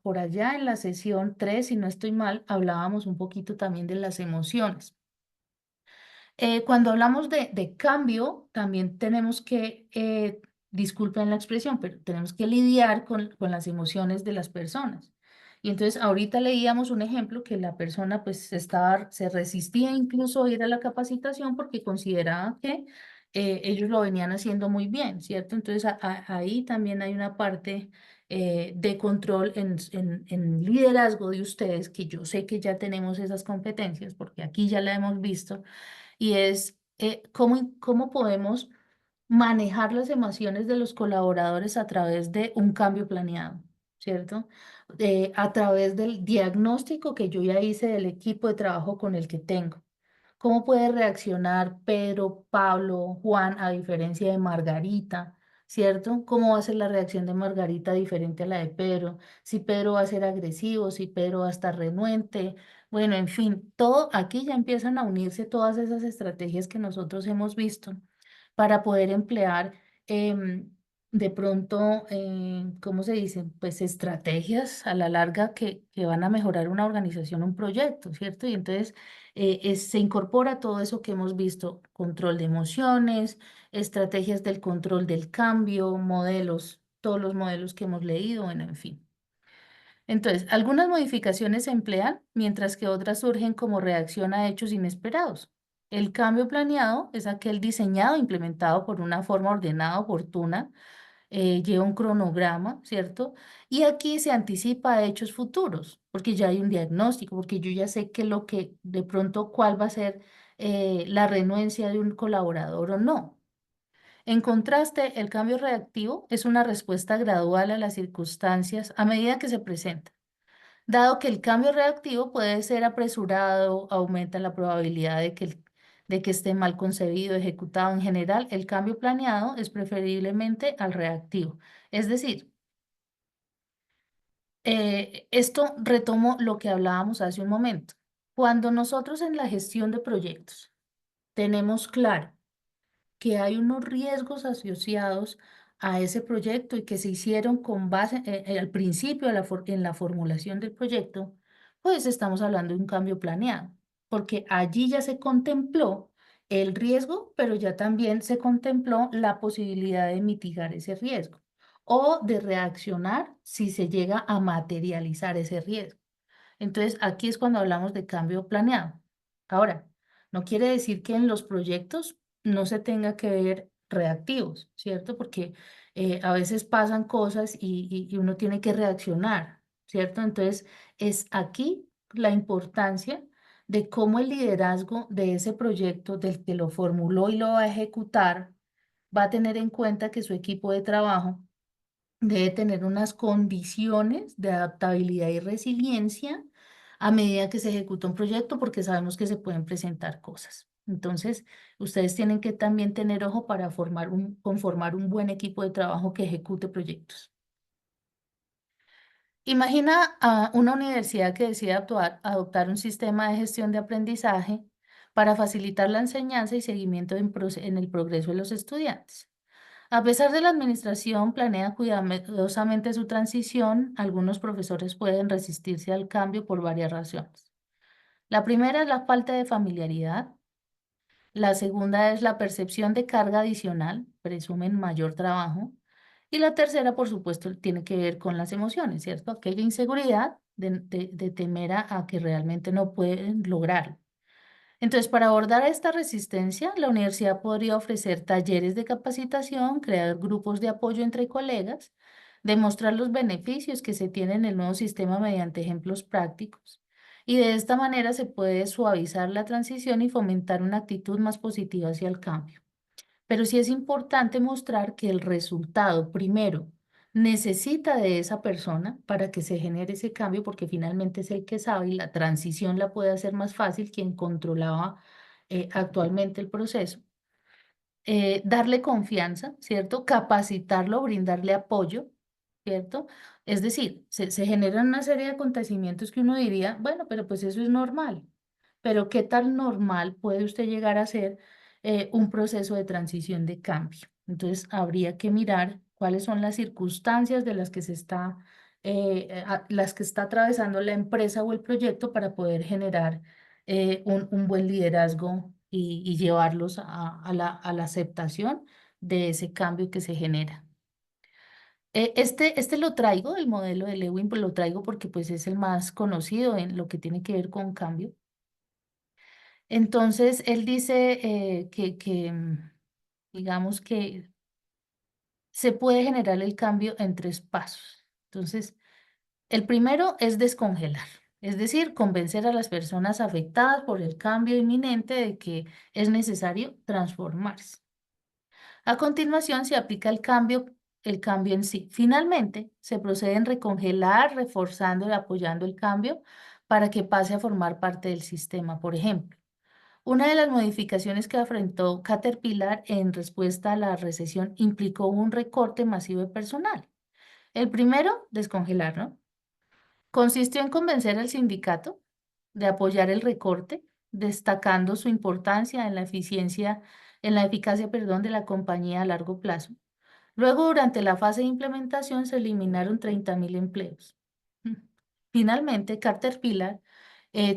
por allá en la sesión 3, si no estoy mal, hablábamos un poquito también de las emociones. Cuando hablamos de cambio, también tenemos que, disculpen la expresión, pero tenemos que lidiar con las emociones de las personas. Y entonces ahorita leíamos un ejemplo que la persona pues se resistía incluso a ir a la capacitación porque consideraba que ellos lo venían haciendo muy bien, ¿cierto? Entonces ahí también hay una parte de control en liderazgo de ustedes, que yo sé que ya tenemos esas competencias porque aquí ya la hemos visto y es cómo podemos manejar las emociones de los colaboradores a través de un cambio planeado, ¿cierto? A través del diagnóstico que yo ya hice del equipo de trabajo con el que tengo. ¿Cómo puede reaccionar Pedro, Pablo, Juan a diferencia de Margarita? ¿Cierto? ¿Cómo va a ser la reacción de Margarita diferente a la de Pedro? Si Pedro va a ser agresivo, si Pedro va a estar renuente. Bueno, en fin, todo aquí ya empiezan a unirse todas esas estrategias que nosotros hemos visto para poder emplear de pronto, ¿cómo se dice? Pues estrategias a la larga que van a mejorar una organización, un proyecto, ¿cierto? Y entonces se incorpora todo eso que hemos visto, control de emociones, estrategias del control del cambio, modelos, todos los modelos que hemos leído, bueno, en fin. Entonces, algunas modificaciones se emplean, mientras que otras surgen como reacción a hechos inesperados. El cambio planeado es aquel diseñado e implementado por una forma ordenada, oportuna, lleva un cronograma, ¿cierto? Y aquí se anticipa a hechos futuros, porque ya hay un diagnóstico, porque yo ya sé que de pronto, cuál va a ser la renuencia de un colaborador o no. En contraste, el cambio reactivo es una respuesta gradual a las circunstancias a medida que se presentan. Dado que el cambio reactivo puede ser apresurado, aumenta la probabilidad de que esté mal concebido, ejecutado. En general, el cambio planeado es preferiblemente al reactivo. Es decir, esto retomo lo que hablábamos hace un momento. Cuando nosotros en la gestión de proyectos tenemos claro que hay unos riesgos asociados a ese proyecto y que se hicieron con base al principio en la formulación del proyecto, pues estamos hablando de un cambio planeado, porque allí ya se contempló el riesgo, pero ya también se contempló la posibilidad de mitigar ese riesgo o de reaccionar si se llega a materializar ese riesgo. Entonces, aquí es cuando hablamos de cambio planeado. Ahora, no quiere decir que en los proyectos no se tenga que ver reactivos, ¿cierto? Porque a veces pasan cosas y uno tiene que reaccionar, ¿cierto? Entonces, es aquí la importancia de cómo el liderazgo de ese proyecto, del que lo formuló y lo va a ejecutar, va a tener en cuenta que su equipo de trabajo debe tener unas condiciones de adaptabilidad y resiliencia a medida que se ejecuta un proyecto, porque sabemos que se pueden presentar cosas. Entonces, ustedes tienen que también tener ojo para conformar un buen equipo de trabajo que ejecute proyectos. Imagina a una universidad que decide adoptar un sistema de gestión de aprendizaje para facilitar la enseñanza y seguimiento en el progreso de los estudiantes. A pesar de la administración planea cuidadosamente su transición, algunos profesores pueden resistirse al cambio por varias razones. La primera es la falta de familiaridad. La segunda es la percepción de carga adicional, presumen mayor trabajo. Y la tercera, por supuesto, tiene que ver con las emociones, ¿cierto? Aquella inseguridad de temer a que realmente no pueden lograrlo. Entonces, para abordar esta resistencia, la universidad podría ofrecer talleres de capacitación, crear grupos de apoyo entre colegas, demostrar los beneficios que se tienen en el nuevo sistema mediante ejemplos prácticos. Y de esta manera se puede suavizar la transición y fomentar una actitud más positiva hacia el cambio. Pero sí es importante mostrar que el resultado, primero, necesita de esa persona para que se genere ese cambio, porque finalmente es el que sabe y la transición la puede hacer más fácil quien controlaba actualmente el proceso. Darle confianza, ¿cierto? Capacitarlo, brindarle apoyo, ¿cierto? Es decir, se generan una serie de acontecimientos que uno diría, bueno, pero pues eso es normal. Pero ¿qué tan normal puede usted llegar a ser un proceso de transición de cambio? Entonces, habría que mirar cuáles son las circunstancias de las que las que está atravesando la empresa o el proyecto para poder generar un buen liderazgo y llevarlos a la aceptación de ese cambio que se genera. Este lo traigo, el modelo de Lewin, pues lo traigo porque pues es el más conocido en lo que tiene que ver con cambio. Entonces, él dice digamos que se puede generar el cambio en tres pasos. Entonces, el primero es descongelar, es decir, convencer a las personas afectadas por el cambio inminente de que es necesario transformarse. A continuación, se aplica el cambio en sí. Finalmente, se procede en recongelar, reforzando y apoyando el cambio para que pase a formar parte del sistema. Por ejemplo, una de las modificaciones que afrontó Caterpillar en respuesta a la recesión implicó un recorte masivo de personal. El primero, descongelar, ¿no? Consistió en convencer al sindicato de apoyar el recorte, destacando su importancia en la eficacia, perdón, de la compañía a largo plazo. Luego, durante la fase de implementación, se eliminaron 30.000 empleos. Mm. Finalmente, Caterpillar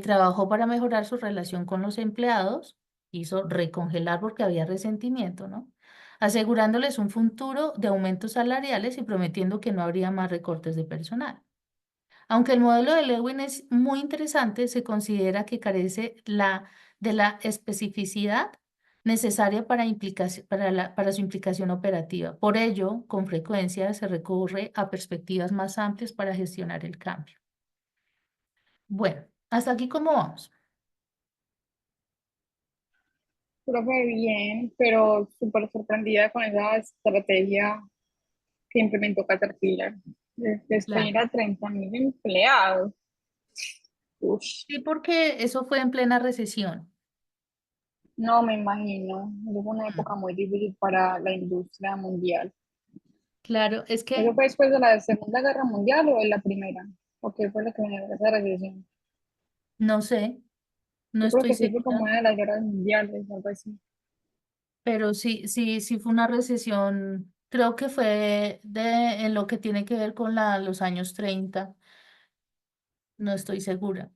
trabajó para mejorar su relación con los empleados, hizo recongelar porque había resentimiento, ¿no? Asegurándoles un futuro de aumentos salariales y prometiendo que no habría más recortes de personal. Aunque el modelo de Lewin es muy interesante, se considera que carece de la especificidad necesaria para su implicación operativa. Por ello, con frecuencia se recurre a perspectivas más amplias para gestionar el cambio. Bueno, hasta aquí cómo vamos. Profe, bien, pero súper sorprendida con esa estrategia que implementó Caterpillar. Despedir Claro. a 30.000 empleados. Ush, Sí, porque eso fue en plena recesión. no me imagino. Eso fue una Mm. época muy difícil para la industria mundial. Claro, es ¿Eso que fue después de la Segunda Guerra Mundial o de la Primera? ¿O qué fue lo que generó esa recesión? no sé, no Yo creo estoy que sí fue como segura. una de las guerras mundiales, algo así. pero sí fue una recesión, creo que fue en lo que tiene que ver con los años 30, no estoy segura.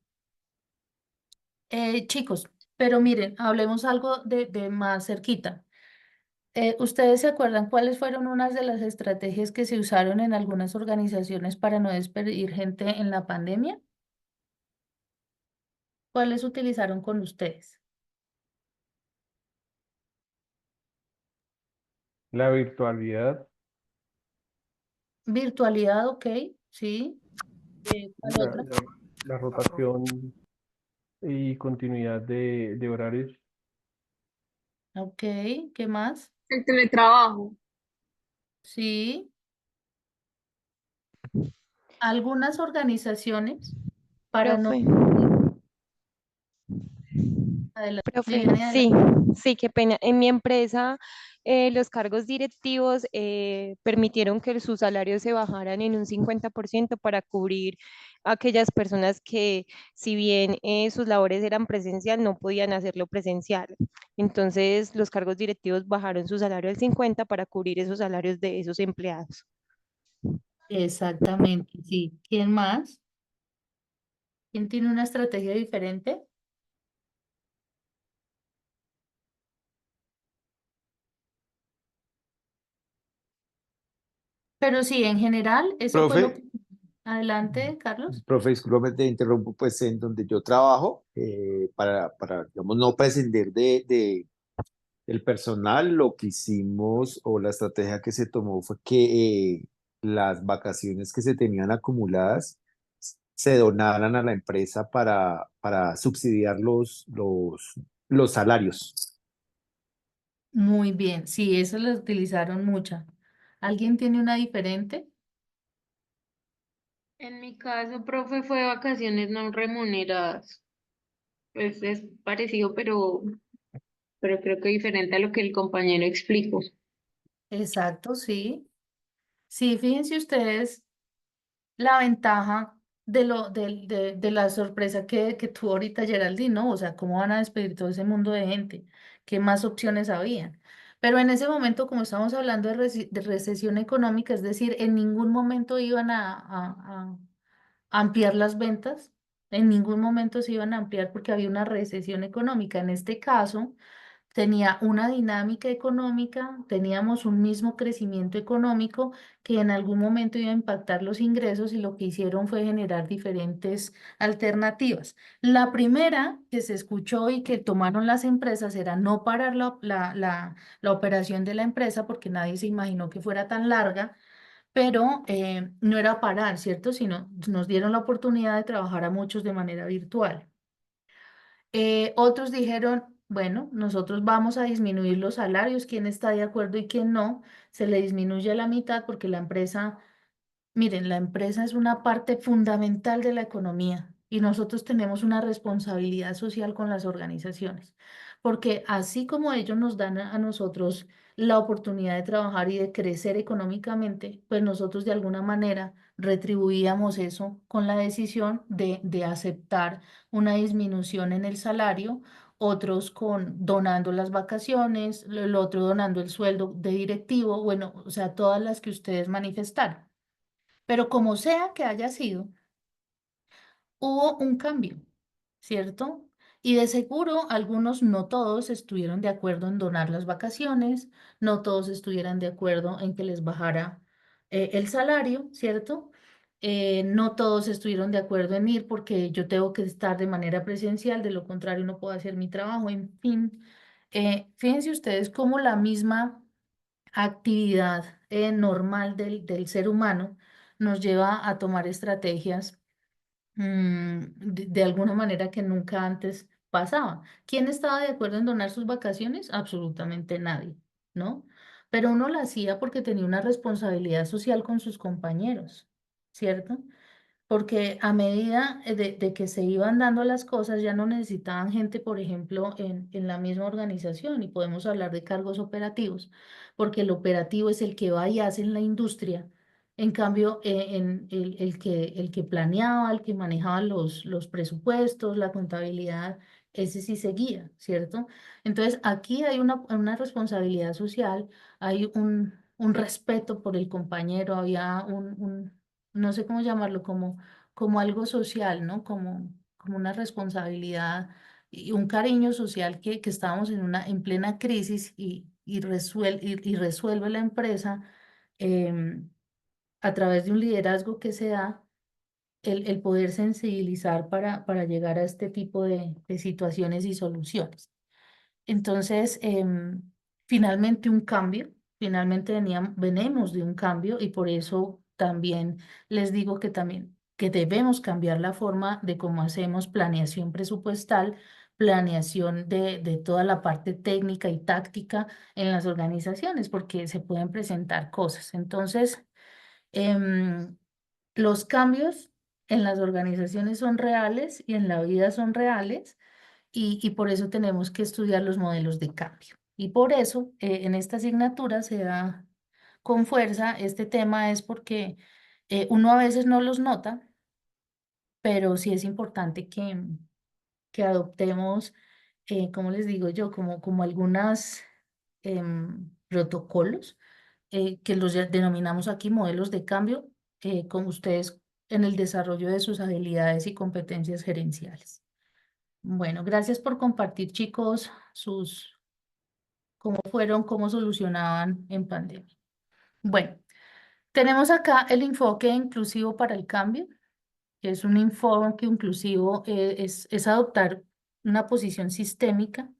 Chicos, pero miren, hablemos algo de más cerquita. ¿Ustedes se acuerdan cuáles fueron unas de las estrategias que se usaron en algunas organizaciones para no despedir gente en la pandemia? ¿Cuáles utilizaron con ustedes? La virtualidad, Virtualidad, ok, sí. ¿Cuál la, otra? la- la rotación y continuidad de horarios. Ok, ¿qué más? El teletrabajo. Sí. Algunas organizaciones para no... Profe, Adelante, profe, Viviane, sí, adelante. sí, qué pena. En mi empresa, los cargos directivos permitieron que sus salarios se bajaran en un 50% para cubrir a aquellas personas que, si bien sus labores eran presencial, no podían hacerlo presencial. Entonces, los cargos directivos bajaron su salario al 50% para cubrir esos salarios de esos empleados. Exactamente, sí. ¿Quién más? ¿Quién tiene una estrategia diferente? Pero sí, en general, eso fue lo Profe, que... Adelante, Carlos. profe, discúlpame, te interrumpo, pues en donde yo trabajo, digamos, no prescindir del personal, lo que hicimos o la estrategia que se tomó fue que las vacaciones que se tenían acumuladas se donaran a la empresa para subsidiar los salarios. Muy bien, sí, eso lo utilizaron mucha. ¿Alguien tiene una diferente? En mi caso, profe, fue vacaciones no remuneradas. Pues es parecido, pero creo que diferente a lo que el compañero explicó. Exacto, sí. Sí, fíjense ustedes la ventaja de la sorpresa que tuvo ahorita Geraldine, ¿no? O sea, ¿cómo van a despedir todo ese mundo de gente? ¿Qué más opciones había? Pero en ese momento, como estamos hablando de recesión económica, es decir, en ningún momento iban a ampliar las ventas, en ningún momento se iban a ampliar porque había una recesión económica. En este caso, tenía una dinámica económica, teníamos un mismo crecimiento económico que en algún momento iba a impactar los ingresos y lo que hicieron fue generar diferentes alternativas. La primera que se escuchó y que tomaron las empresas era no parar la operación de la empresa porque nadie se imaginó que fuera tan larga, pero no era parar, ¿cierto? Sino nos dieron la oportunidad de trabajar a muchos de manera virtual. Otros dijeron, bueno, nosotros vamos a disminuir los salarios, quién está de acuerdo y quién no, se le disminuye a la mitad porque la empresa, miren, la empresa es una parte fundamental de la economía y nosotros tenemos una responsabilidad social con las organizaciones, porque así como ellos nos dan a nosotros la oportunidad de trabajar y de crecer económicamente, pues nosotros de alguna manera retribuíamos eso con la decisión de aceptar una disminución en el salario, otros con donando las vacaciones, el otro donando el sueldo de directivo, bueno, o sea, todas las que ustedes manifestaron. Pero como sea que haya sido, hubo un cambio, ¿cierto? Y de seguro algunos, no todos, estuvieron de acuerdo en donar las vacaciones, no todos estuvieran de acuerdo en que les bajara el salario, ¿cierto? No todos estuvieron de acuerdo en ir porque yo tengo que estar de manera presencial, de lo contrario no puedo hacer mi trabajo, en fin. Fíjense ustedes cómo la misma actividad normal del ser humano nos lleva a tomar estrategias de alguna manera que nunca antes pasaba. ¿Quién estaba de acuerdo en donar sus vacaciones? Absolutamente nadie, ¿no? Pero uno lo hacía porque tenía una responsabilidad social con sus compañeros, ¿cierto? Porque a medida de que se iban dando las cosas, ya no necesitaban gente, por ejemplo, en la misma organización, y podemos hablar de cargos operativos, porque el operativo es el que va y hace en la industria. En cambio, el que planeaba, el que manejaba los presupuestos, la contabilidad, ese sí seguía, ¿cierto? Entonces, aquí hay una responsabilidad social, hay un respeto por el compañero, había no sé cómo llamarlo, como algo social, ¿no? Como una responsabilidad y un cariño social que estábamos en plena crisis y resuelve la empresa a través de un liderazgo que se da el poder sensibilizar para llegar a este tipo de situaciones y soluciones. Entonces, finalmente un cambio, finalmente venimos de un cambio y por eso también les digo que debemos cambiar la forma de cómo hacemos planeación presupuestal, planeación de toda la parte técnica y táctica en las organizaciones, porque se pueden presentar cosas. Entonces, em, los cambios en las organizaciones son reales y en la vida son reales y por eso tenemos que estudiar los modelos de cambio. Y por eso en esta asignatura se da con fuerza este tema es porque uno a veces no los nota, pero sí es importante que adoptemos, ¿cómo les digo yo? Como algunas protocolos que los denominamos aquí modelos de cambio, con ustedes en el desarrollo de sus habilidades y competencias gerenciales. Bueno, gracias por compartir, chicos, cómo solucionaban en pandemia. Bueno, tenemos acá el enfoque inclusivo para el cambio, que es un enfoque inclusivo, es adoptar una posición sistémica,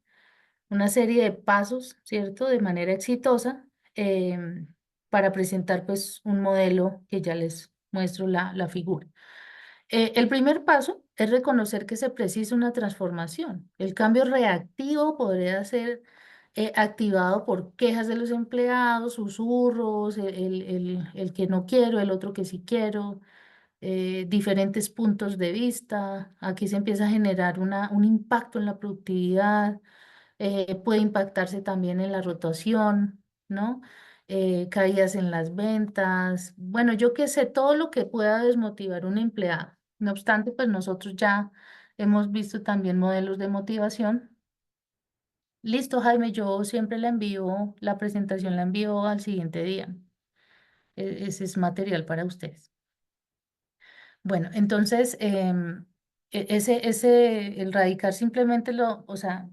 una serie de pasos, ¿cierto? De manera exitosa, para presentar pues un modelo que ya les muestro la figura. El primer paso es reconocer que se precisa una transformación. El cambio reactivo podría ser activado por quejas de los empleados, susurros, el que no quiero, el otro que sí quiero, diferentes puntos de vista. Aquí se empieza a generar un impacto en la productividad, puede impactarse también en la rotación, ¿no? Caídas en las ventas, bueno, yo qué sé, todo lo que pueda desmotivar a un empleado. No obstante, pues nosotros ya hemos visto también modelos de motivación. Listo, Jaime, yo siempre la envío, la presentación la envío al siguiente día. Ese es material para ustedes. Bueno, entonces, el radicar simplemente o sea,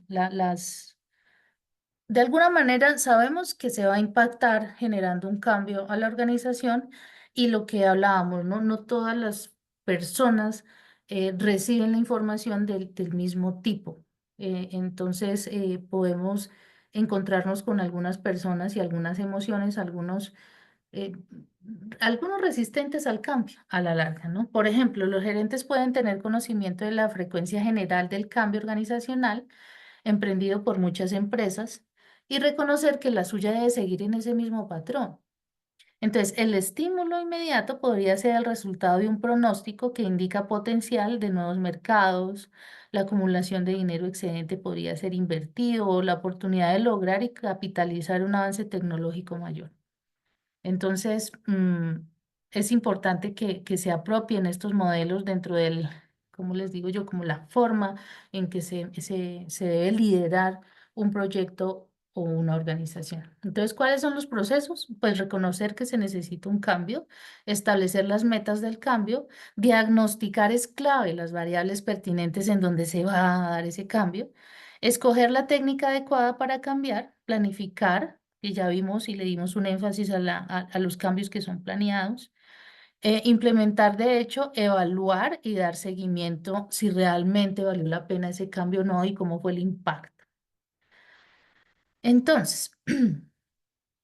de alguna manera sabemos que se va a impactar generando un cambio a la organización y lo que hablábamos, ¿no? No todas las personas reciben la información del mismo tipo. Entonces podemos encontrarnos con algunas personas y algunas emociones, eh, algunos resistentes al cambio a la larga, ¿no? Por ejemplo, los gerentes pueden tener conocimiento de la frecuencia general del cambio organizacional emprendido por muchas empresas y reconocer que la suya debe seguir en ese mismo patrón. Entonces, el estímulo inmediato podría ser el resultado de un pronóstico que indica potencial de nuevos mercados, la acumulación de dinero excedente podría ser invertido o la oportunidad de lograr y capitalizar un avance tecnológico mayor. Entonces, es importante que se apropien estos modelos dentro como les digo yo, como la forma en que se debe liderar un proyecto o una organización. Entonces, ¿cuáles son los procesos? Pues reconocer que se necesita un cambio, establecer las metas del cambio, diagnosticar es clave las variables pertinentes en donde se va a dar ese cambio, escoger la técnica adecuada para cambiar, planificar que ya vimos y le dimos un énfasis a los cambios que son planeados. Implementar, de hecho, evaluar y dar seguimiento si realmente valió la pena ese cambio o no y cómo fue el impacto. Entonces,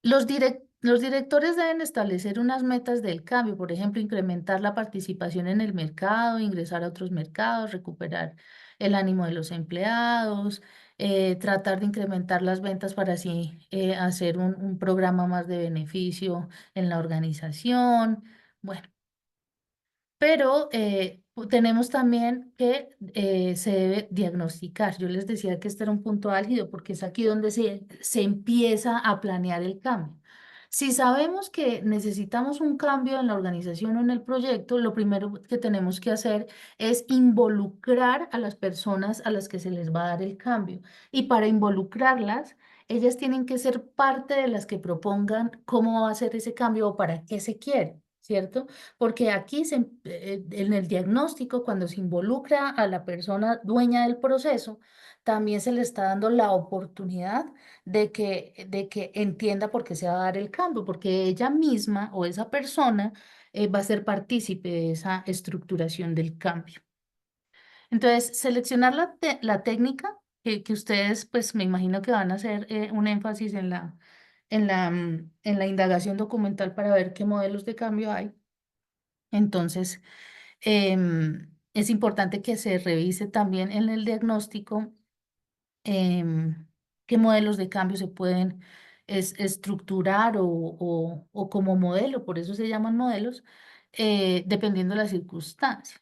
los directores deben establecer unas metas del cambio, por ejemplo, incrementar la participación en el mercado, ingresar a otros mercados, recuperar el ánimo de los empleados, tratar de incrementar las ventas para así hacer un programa más de beneficio en la organización. Bueno, pero tenemos también que se debe diagnosticar. Yo les decía que este era un punto álgido porque es aquí donde se empieza a planear el cambio. Si sabemos que necesitamos un cambio en la organización o en el proyecto, lo primero que tenemos que hacer es involucrar a las personas a las que se les va a dar el cambio. Y para involucrarlas, ellas tienen que ser parte de las que propongan cómo va a ser ese cambio o para qué se quiere, ¿cierto? Porque aquí en el diagnóstico, cuando se involucra a la persona dueña del proceso, también se le está dando la oportunidad de que entienda por qué se va a dar el cambio, porque ella misma o esa persona va a ser partícipe de esa estructuración del cambio. Entonces, seleccionar la técnica que ustedes, pues me imagino que van a hacer un énfasis en la indagación documental para ver qué modelos de cambio hay. Entonces, es importante que se revise también en el diagnóstico qué modelos de cambio se pueden estructurar o como modelo, por eso se llaman modelos, dependiendo de la circunstancia.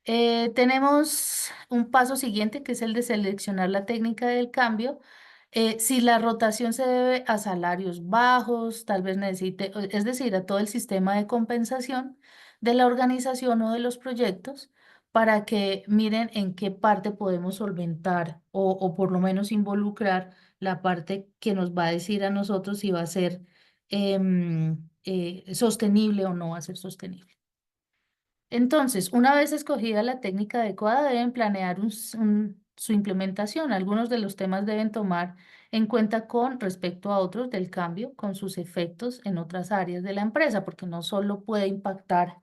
Tenemos un paso siguiente que es el de seleccionar la técnica del cambio. Si la rotación se debe a salarios bajos, tal vez necesite, es decir, a todo el sistema de compensación de la organización o de los proyectos, para que miren en qué parte podemos solventar o por lo menos involucrar la parte que nos va a decir a nosotros si va a ser sostenible o no va a ser sostenible. Entonces, una vez escogida la técnica adecuada, deben planear su implementación. Algunos de los temas deben tomar en cuenta con respecto a otros del cambio, con sus efectos en otras áreas de la empresa, porque no solo puede impactar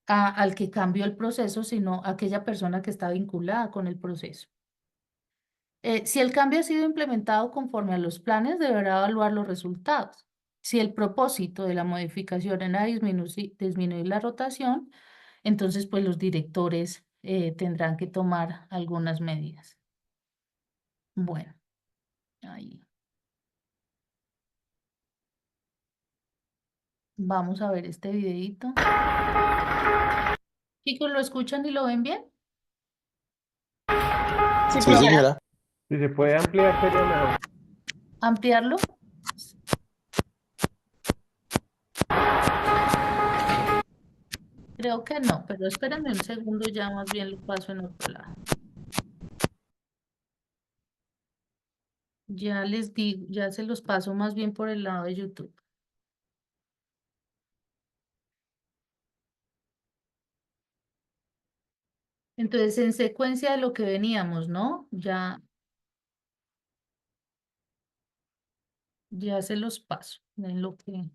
al que cambió el proceso, sino a aquella persona que está vinculada con el proceso. Si el cambio ha sido implementado conforme a los planes, deberá evaluar los resultados. Si el propósito de la modificación era disminuir la rotación, entonces pues los directores tendrán que tomar algunas medidas. Bueno, ahí. Vamos a ver este videito. Chicos, ¿lo escuchan y lo ven bien? Sí, señora. Si se puede ampliar, sería mejor. ¿Ampliarlo? Creo que no, pero espérenme un segundo, ya más bien lo paso en otro lado. Ya les digo, ya se los paso más bien por el lado de YouTube. Entonces, en secuencia de lo que veníamos, ¿no? Ya se los paso. En lo que...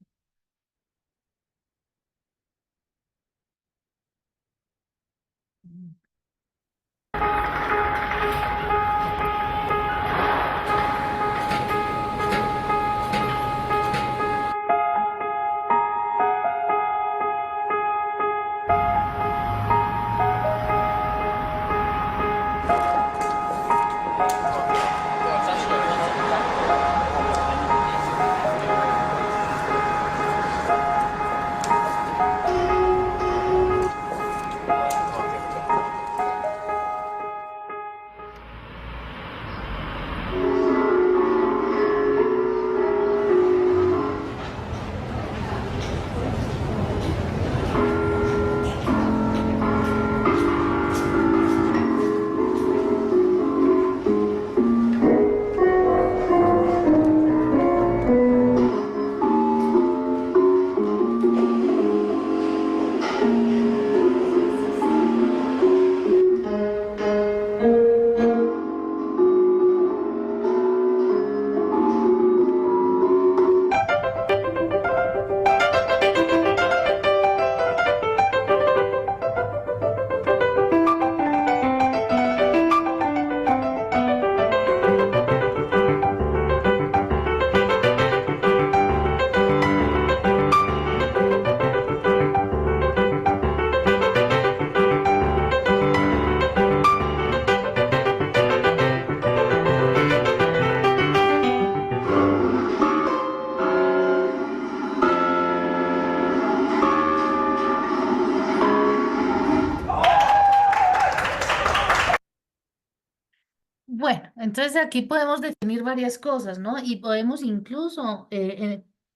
Entonces aquí podemos definir varias cosas, ¿no? Y podemos incluso,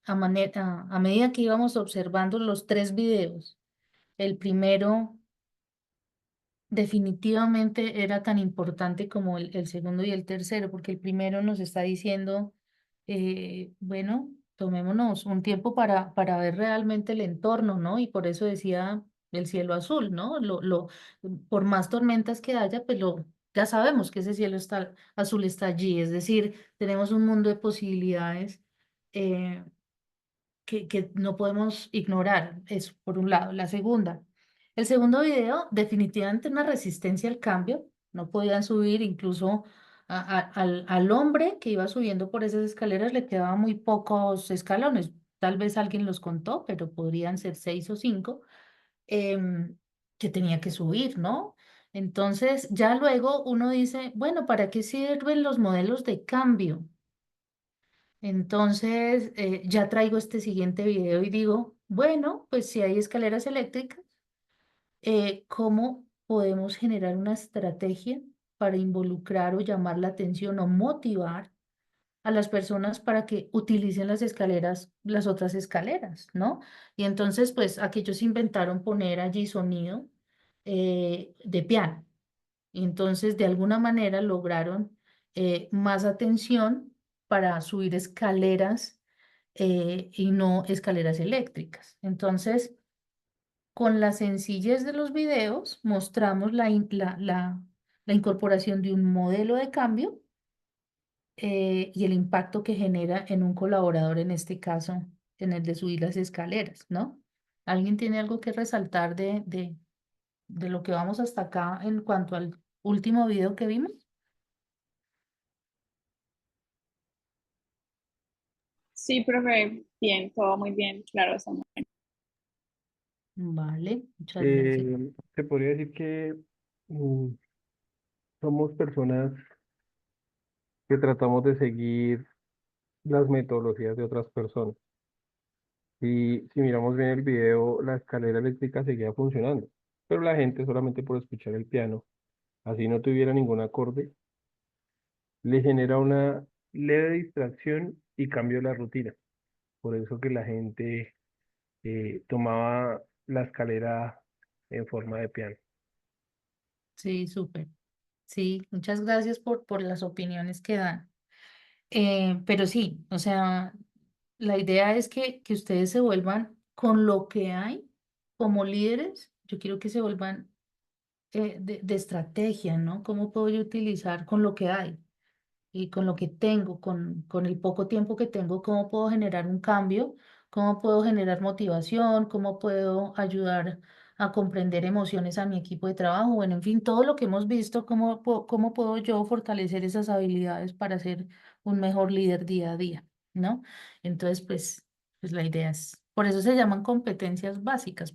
a medida que íbamos observando los tres videos, el primero definitivamente era tan importante como el segundo y el tercero, porque el primero nos está diciendo, bueno, tomémonos un tiempo para ver realmente el entorno, ¿no? Y por eso decía el cielo azul, ¿no? Por más tormentas que haya, pues ya sabemos que ese cielo azul está allí, es decir, tenemos un mundo de posibilidades. eh, que no podemos ignorar, eso por un lado. La segunda, el segundo video, definitivamente una resistencia al cambio, no podían subir, incluso al hombre que iba subiendo por esas escaleras le quedaban muy pocos escalones, tal vez alguien los contó, pero podrían ser 6 o 5, que tenía que subir, ¿no? Entonces, ya luego uno dice, bueno, ¿para qué sirven los modelos de cambio? Entonces, ya traigo este siguiente video y digo, bueno, pues si hay escaleras eléctricas, ¿cómo podemos generar una estrategia para involucrar o llamar la atención o motivar a las personas para que utilicen las escaleras, las otras escaleras, ¿no? Y entonces, pues aquellos inventaron poner allí sonido de piano. Y entonces, de alguna manera lograron más atención para subir escaleras y no escaleras eléctricas. Entonces, con la sencillez de los videos, mostramos la incorporación de un modelo de cambio y el impacto que genera en un colaborador, en este caso, en el de subir las escaleras, ¿no? ¿Alguien tiene algo que resaltar de lo que vamos hasta acá en cuanto al último video que vimos? Sí, profe, bien, todo muy bien, claro, Samuel. Vale, muchas gracias. Se podría decir que mm, somos personas que tratamos de seguir las metodologías de otras personas. Y si miramos bien el video, la escalera eléctrica seguía funcionando, pero la gente solamente por escuchar el piano, así no tuviera ningún acorde, le genera una leve distracción y cambio la rutina. Por eso que la gente tomaba la escalera en forma de piano. Sí, súper. Sí, muchas gracias por las opiniones que dan. Pero sí, o sea, la idea es que ustedes se vuelvan con lo que hay como líderes. Yo quiero que se vuelvan de estrategia, ¿no? ¿Cómo puedo yo utilizar con lo que hay? Y con lo que tengo, con el poco tiempo que tengo, cómo puedo generar un cambio, cómo puedo generar motivación, cómo puedo ayudar a comprender emociones a mi equipo de trabajo, bueno, en fin, todo lo que hemos visto, cómo puedo yo fortalecer esas habilidades para ser un mejor líder día a día, ¿no? Entonces, pues la idea es, por eso se llaman competencias básicas,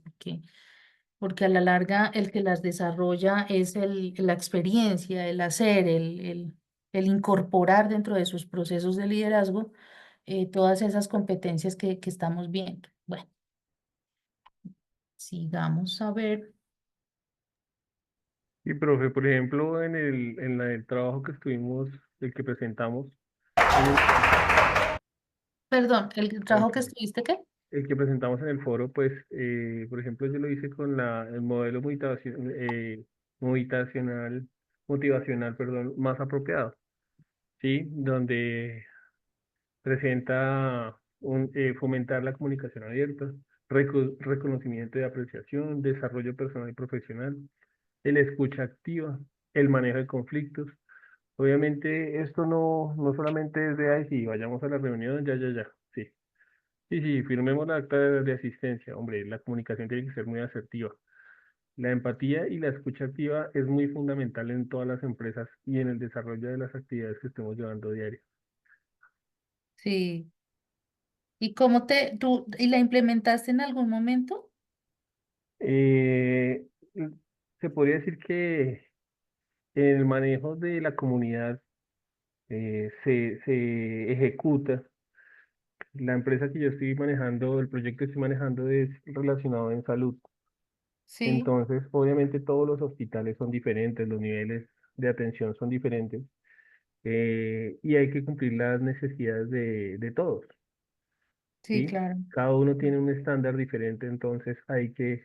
porque a la larga el que las desarrolla es la experiencia, el hacer, el incorporar dentro de sus procesos de liderazgo todas esas competencias que estamos viendo. Bueno, sigamos a ver. Y profe, por ejemplo, en el trabajo que estuvimos, el que presentamos, Perdón, ¿el trabajo que ok, estuviste qué? el que presentamos en el foro, pues, por ejemplo, yo lo hice con el modelo movitacional, motivacional, perdón, más apropiado, ¿sí? Donde presenta fomentar la comunicación abierta, reconocimiento y apreciación, desarrollo personal y profesional, el escucha activa, el manejo de conflictos. Obviamente esto no solamente es de, ay, sí, vayamos a la reunión, ya, sí. Sí, sí, firmemos la acta de asistencia. Hombre, la comunicación tiene que ser muy asertiva. La empatía y la escucha activa es muy fundamental en todas las empresas y en el desarrollo de las actividades que estemos llevando diario. Sí. ¿Y y la implementaste en algún momento? Eh, Se podría decir que el manejo de la comunidad se ejecuta. La empresa que yo estoy manejando, el proyecto que estoy manejando es relacionado en salud. Sí. Entonces, obviamente todos los hospitales son diferentes, los niveles de atención son diferentes. y hay que cumplir las necesidades de todos, Sí, ¿sí? claro. Cada uno tiene un estándar diferente, entonces hay que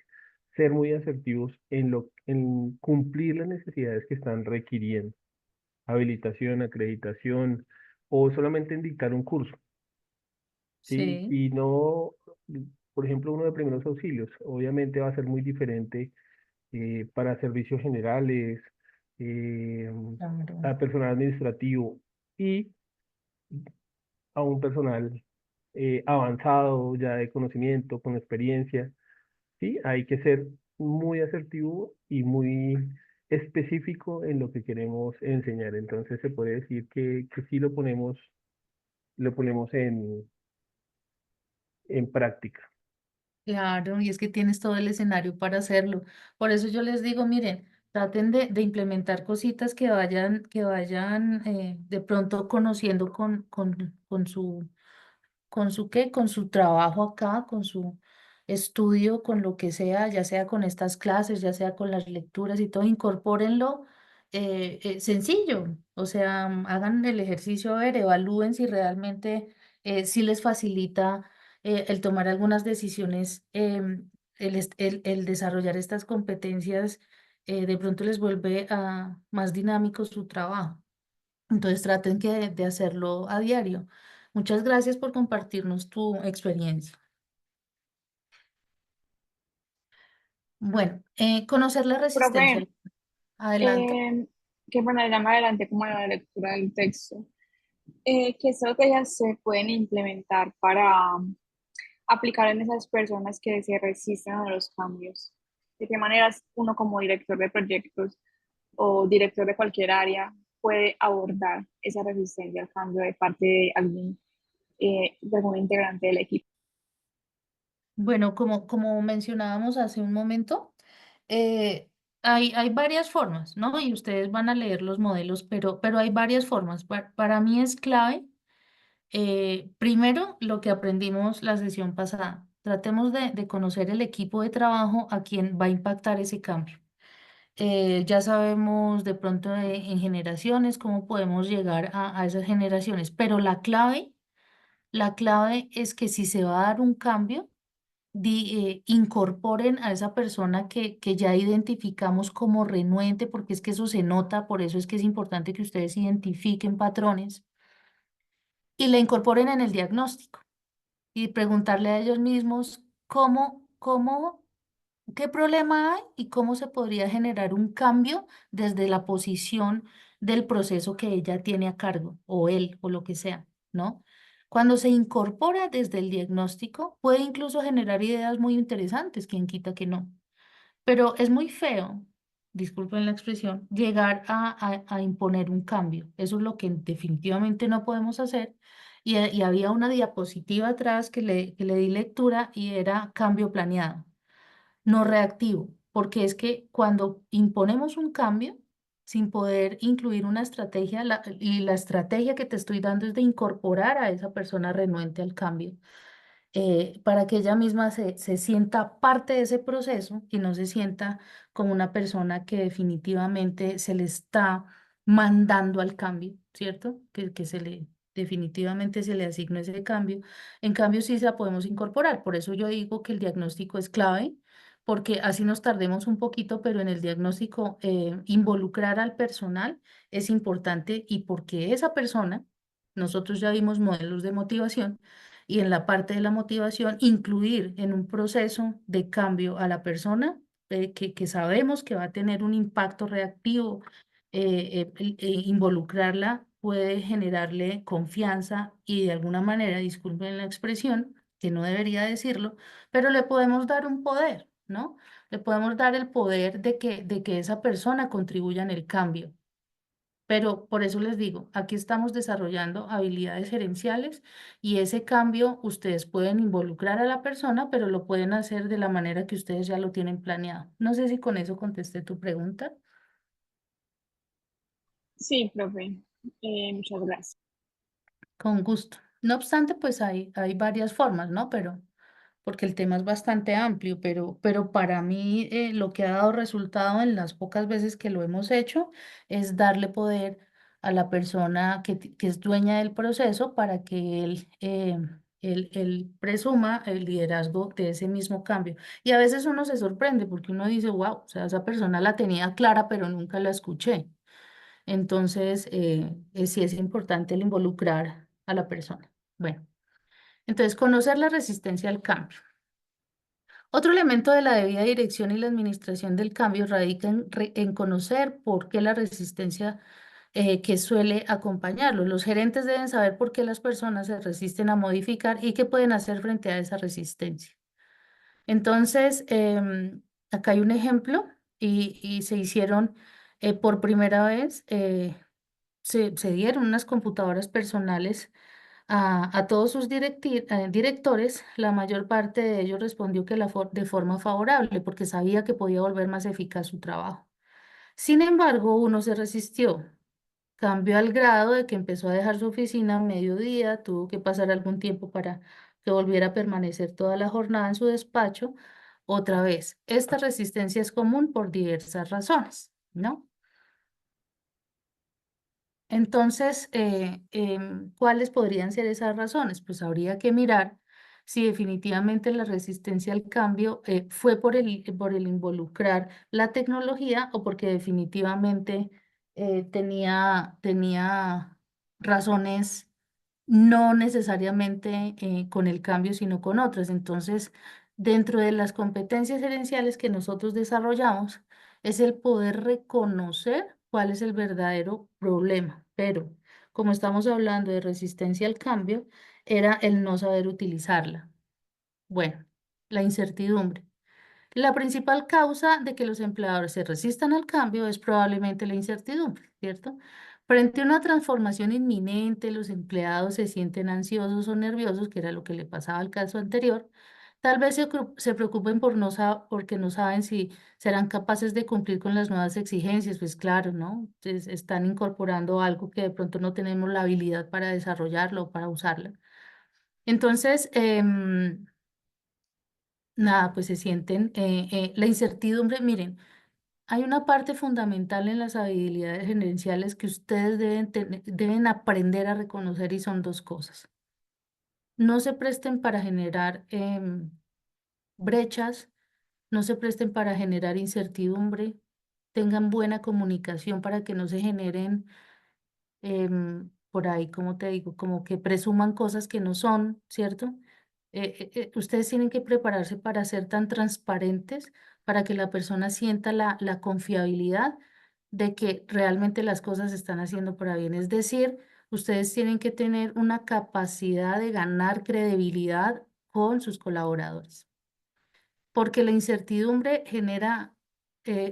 ser muy asertivos en cumplir las necesidades que están requiriendo, habilitación, acreditación o solamente en dictar un curso, ¿sí? Sí, Y no, por ejemplo, uno de primeros auxilios, obviamente va a ser muy diferente para servicios generales, eh, claro. a personal administrativo y a un personal avanzado, ya de conocimiento, con experiencia, ¿sí? Hay que ser muy asertivo y muy específico en lo que queremos enseñar. Entonces se puede decir que sí lo ponemos en práctica. Claro, y es que tienes todo el escenario para hacerlo. Por eso yo les digo, miren, traten de implementar cositas que vayan de pronto conociendo con su qué, con su trabajo acá, con su estudio, con lo que sea, ya sea con estas clases, ya sea con las lecturas y todo, incorpórenlo sencillo. O sea, hagan el ejercicio, a ver, evalúen si realmente sí les facilita el tomar algunas decisiones, el desarrollar estas competencias, de pronto les vuelve más dinámico su trabajo. Entonces traten de hacerlo a diario. Muchas gracias por compartirnos tu experiencia. Bueno, conocer la resistencia. Profe, Adelante. eh, que bueno, ya más adelante como la lectura del texto, ¿qué estrategias se pueden implementar para aplicar en esas personas que se resisten a los cambios? ¿De qué maneras uno como director de proyectos o director de cualquier área puede abordar esa resistencia al cambio de parte de alguien, de algún integrante del equipo? Bueno, como mencionábamos hace un momento, eh, hay varias formas, ¿no? Y ustedes van a leer los modelos, pero hay varias formas. Para mí es clave, primero, lo que aprendimos la sesión pasada. Tratemos de conocer el equipo de trabajo a quien va a impactar ese cambio. Ya sabemos de pronto en generaciones cómo podemos llegar a esas generaciones, pero la clave es que si se va a dar un cambio, incorporen a esa persona que ya identificamos como renuente, porque es que eso se nota, por eso es que es importante que ustedes identifiquen patrones y la incorporen en el diagnóstico y preguntarle a ellos mismos qué problema hay y cómo se podría generar un cambio desde la posición del proceso que ella tiene a cargo, o él, o lo que sea, ¿no? Cuando se incorpora desde el diagnóstico, puede incluso generar ideas muy interesantes, quien quita que no. Pero es muy feo, disculpen la expresión, llegar a imponer un cambio. Eso es lo que definitivamente no podemos hacer. Y había una diapositiva atrás que le di lectura y era cambio planeado, no reactivo, porque es que cuando imponemos un cambio sin poder incluir una estrategia, y la estrategia que te estoy dando es de incorporar a esa persona renuente al cambio, para que ella misma se sienta parte de ese proceso y no se sienta como una persona que definitivamente se le está mandando al cambio, ¿cierto? Que definitivamente se le asignó ese cambio. En cambio, sí se la podemos incorporar. Por eso yo digo que el diagnóstico es clave, porque así nos tardemos un poquito, pero en el diagnóstico involucrar al personal es importante, y porque esa persona, nosotros ya vimos modelos de motivación, y en la parte de la motivación incluir en un proceso de cambio a la persona, que sabemos que va a tener un impacto reactivo, involucrarla puede generarle confianza y de alguna manera, disculpen la expresión, que no debería decirlo, pero le podemos dar un poder, ¿no? Le podemos dar el poder de que esa persona contribuya en el cambio. Pero por eso les digo, aquí estamos desarrollando habilidades gerenciales, y ese cambio ustedes pueden involucrar a la persona, pero lo pueden hacer de la manera que ustedes ya lo tienen planeado. No sé si con eso contesté tu pregunta. Sí, profe, muchas gracias. Con gusto. No obstante, pues hay varias formas, ¿no? Pero porque el tema es bastante amplio, pero para mí lo que ha dado resultado en las pocas veces que lo hemos hecho es darle poder a la persona que es dueña del proceso para que él presuma el liderazgo de ese mismo cambio. Y a veces uno se sorprende porque uno dice, wow, o sea, esa persona la tenía clara, pero nunca la escuché. Entonces, sí es importante el involucrar a la persona. Bueno, entonces, conocer la resistencia al cambio. Otro elemento de la debida dirección y la administración del cambio radica en conocer por qué la resistencia que suele acompañarlo. Los gerentes deben saber por qué las personas se resisten a modificar y qué pueden hacer frente a esa resistencia. Entonces, acá hay un ejemplo y se hicieron por primera vez, se dieron unas computadoras personales a todos sus directores. La mayor parte de ellos respondió que de forma favorable porque sabía que podía volver más eficaz su trabajo. Sin embargo, uno se resistió. Cambió al grado de que empezó a dejar su oficina a mediodía, tuvo que pasar algún tiempo para que volviera a permanecer toda la jornada en su despacho. Otra vez, esta resistencia es común por diversas razones, ¿no? Entonces, ¿cuáles podrían ser esas razones? Pues habría que mirar si definitivamente la resistencia al cambio fue por el involucrar la tecnología o porque definitivamente tenía razones no necesariamente con el cambio, sino con otras. Entonces, dentro de las competencias gerenciales que nosotros desarrollamos, es el poder reconocer cuál es el verdadero problema. Pero como estamos hablando de resistencia al cambio, era el no saber utilizarla. Bueno, la incertidumbre. La principal causa de que los empleadores se resistan al cambio es probablemente la incertidumbre, ¿cierto? Frente a una transformación inminente, los empleados se sienten ansiosos o nerviosos, que era lo que le pasaba al caso anterior. Tal vez se preocupen porque no saben si serán capaces de cumplir con las nuevas exigencias. Pues claro, ¿no? Están incorporando algo que de pronto no tenemos la habilidad para desarrollarlo o para usarla. Entonces, nada, pues se sienten la incertidumbre. Miren, hay una parte fundamental en las habilidades gerenciales que ustedes deben aprender a reconocer y son dos cosas. No se presten para generar brechas, no se presten para generar incertidumbre, tengan buena comunicación para que no se generen por ahí, como te digo, como que presuman cosas que no son, ¿cierto? Ustedes tienen que prepararse para ser tan transparentes para que la persona sienta la confiabilidad de que realmente las cosas se están haciendo para bien. Es decir, ustedes tienen que tener una capacidad de ganar credibilidad con sus colaboradores, porque la incertidumbre genera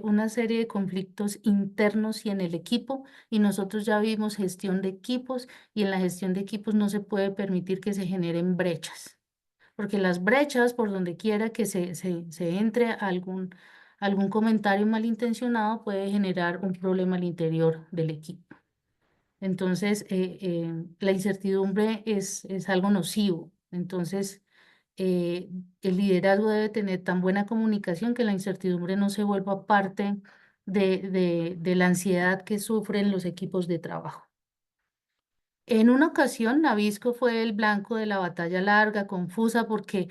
una serie de conflictos internos y en el equipo, y nosotros ya vimos gestión de equipos, y en la gestión de equipos no se puede permitir que se generen brechas, porque las brechas, por donde quiera que se entre algún comentario malintencionado, puede generar un problema al interior del equipo. Entonces, la incertidumbre es algo nocivo. Entonces, el liderazgo debe tener tan buena comunicación que la incertidumbre no se vuelva parte de la ansiedad que sufren los equipos de trabajo. En una ocasión, Nabisco fue el blanco de la batalla larga, confusa, porque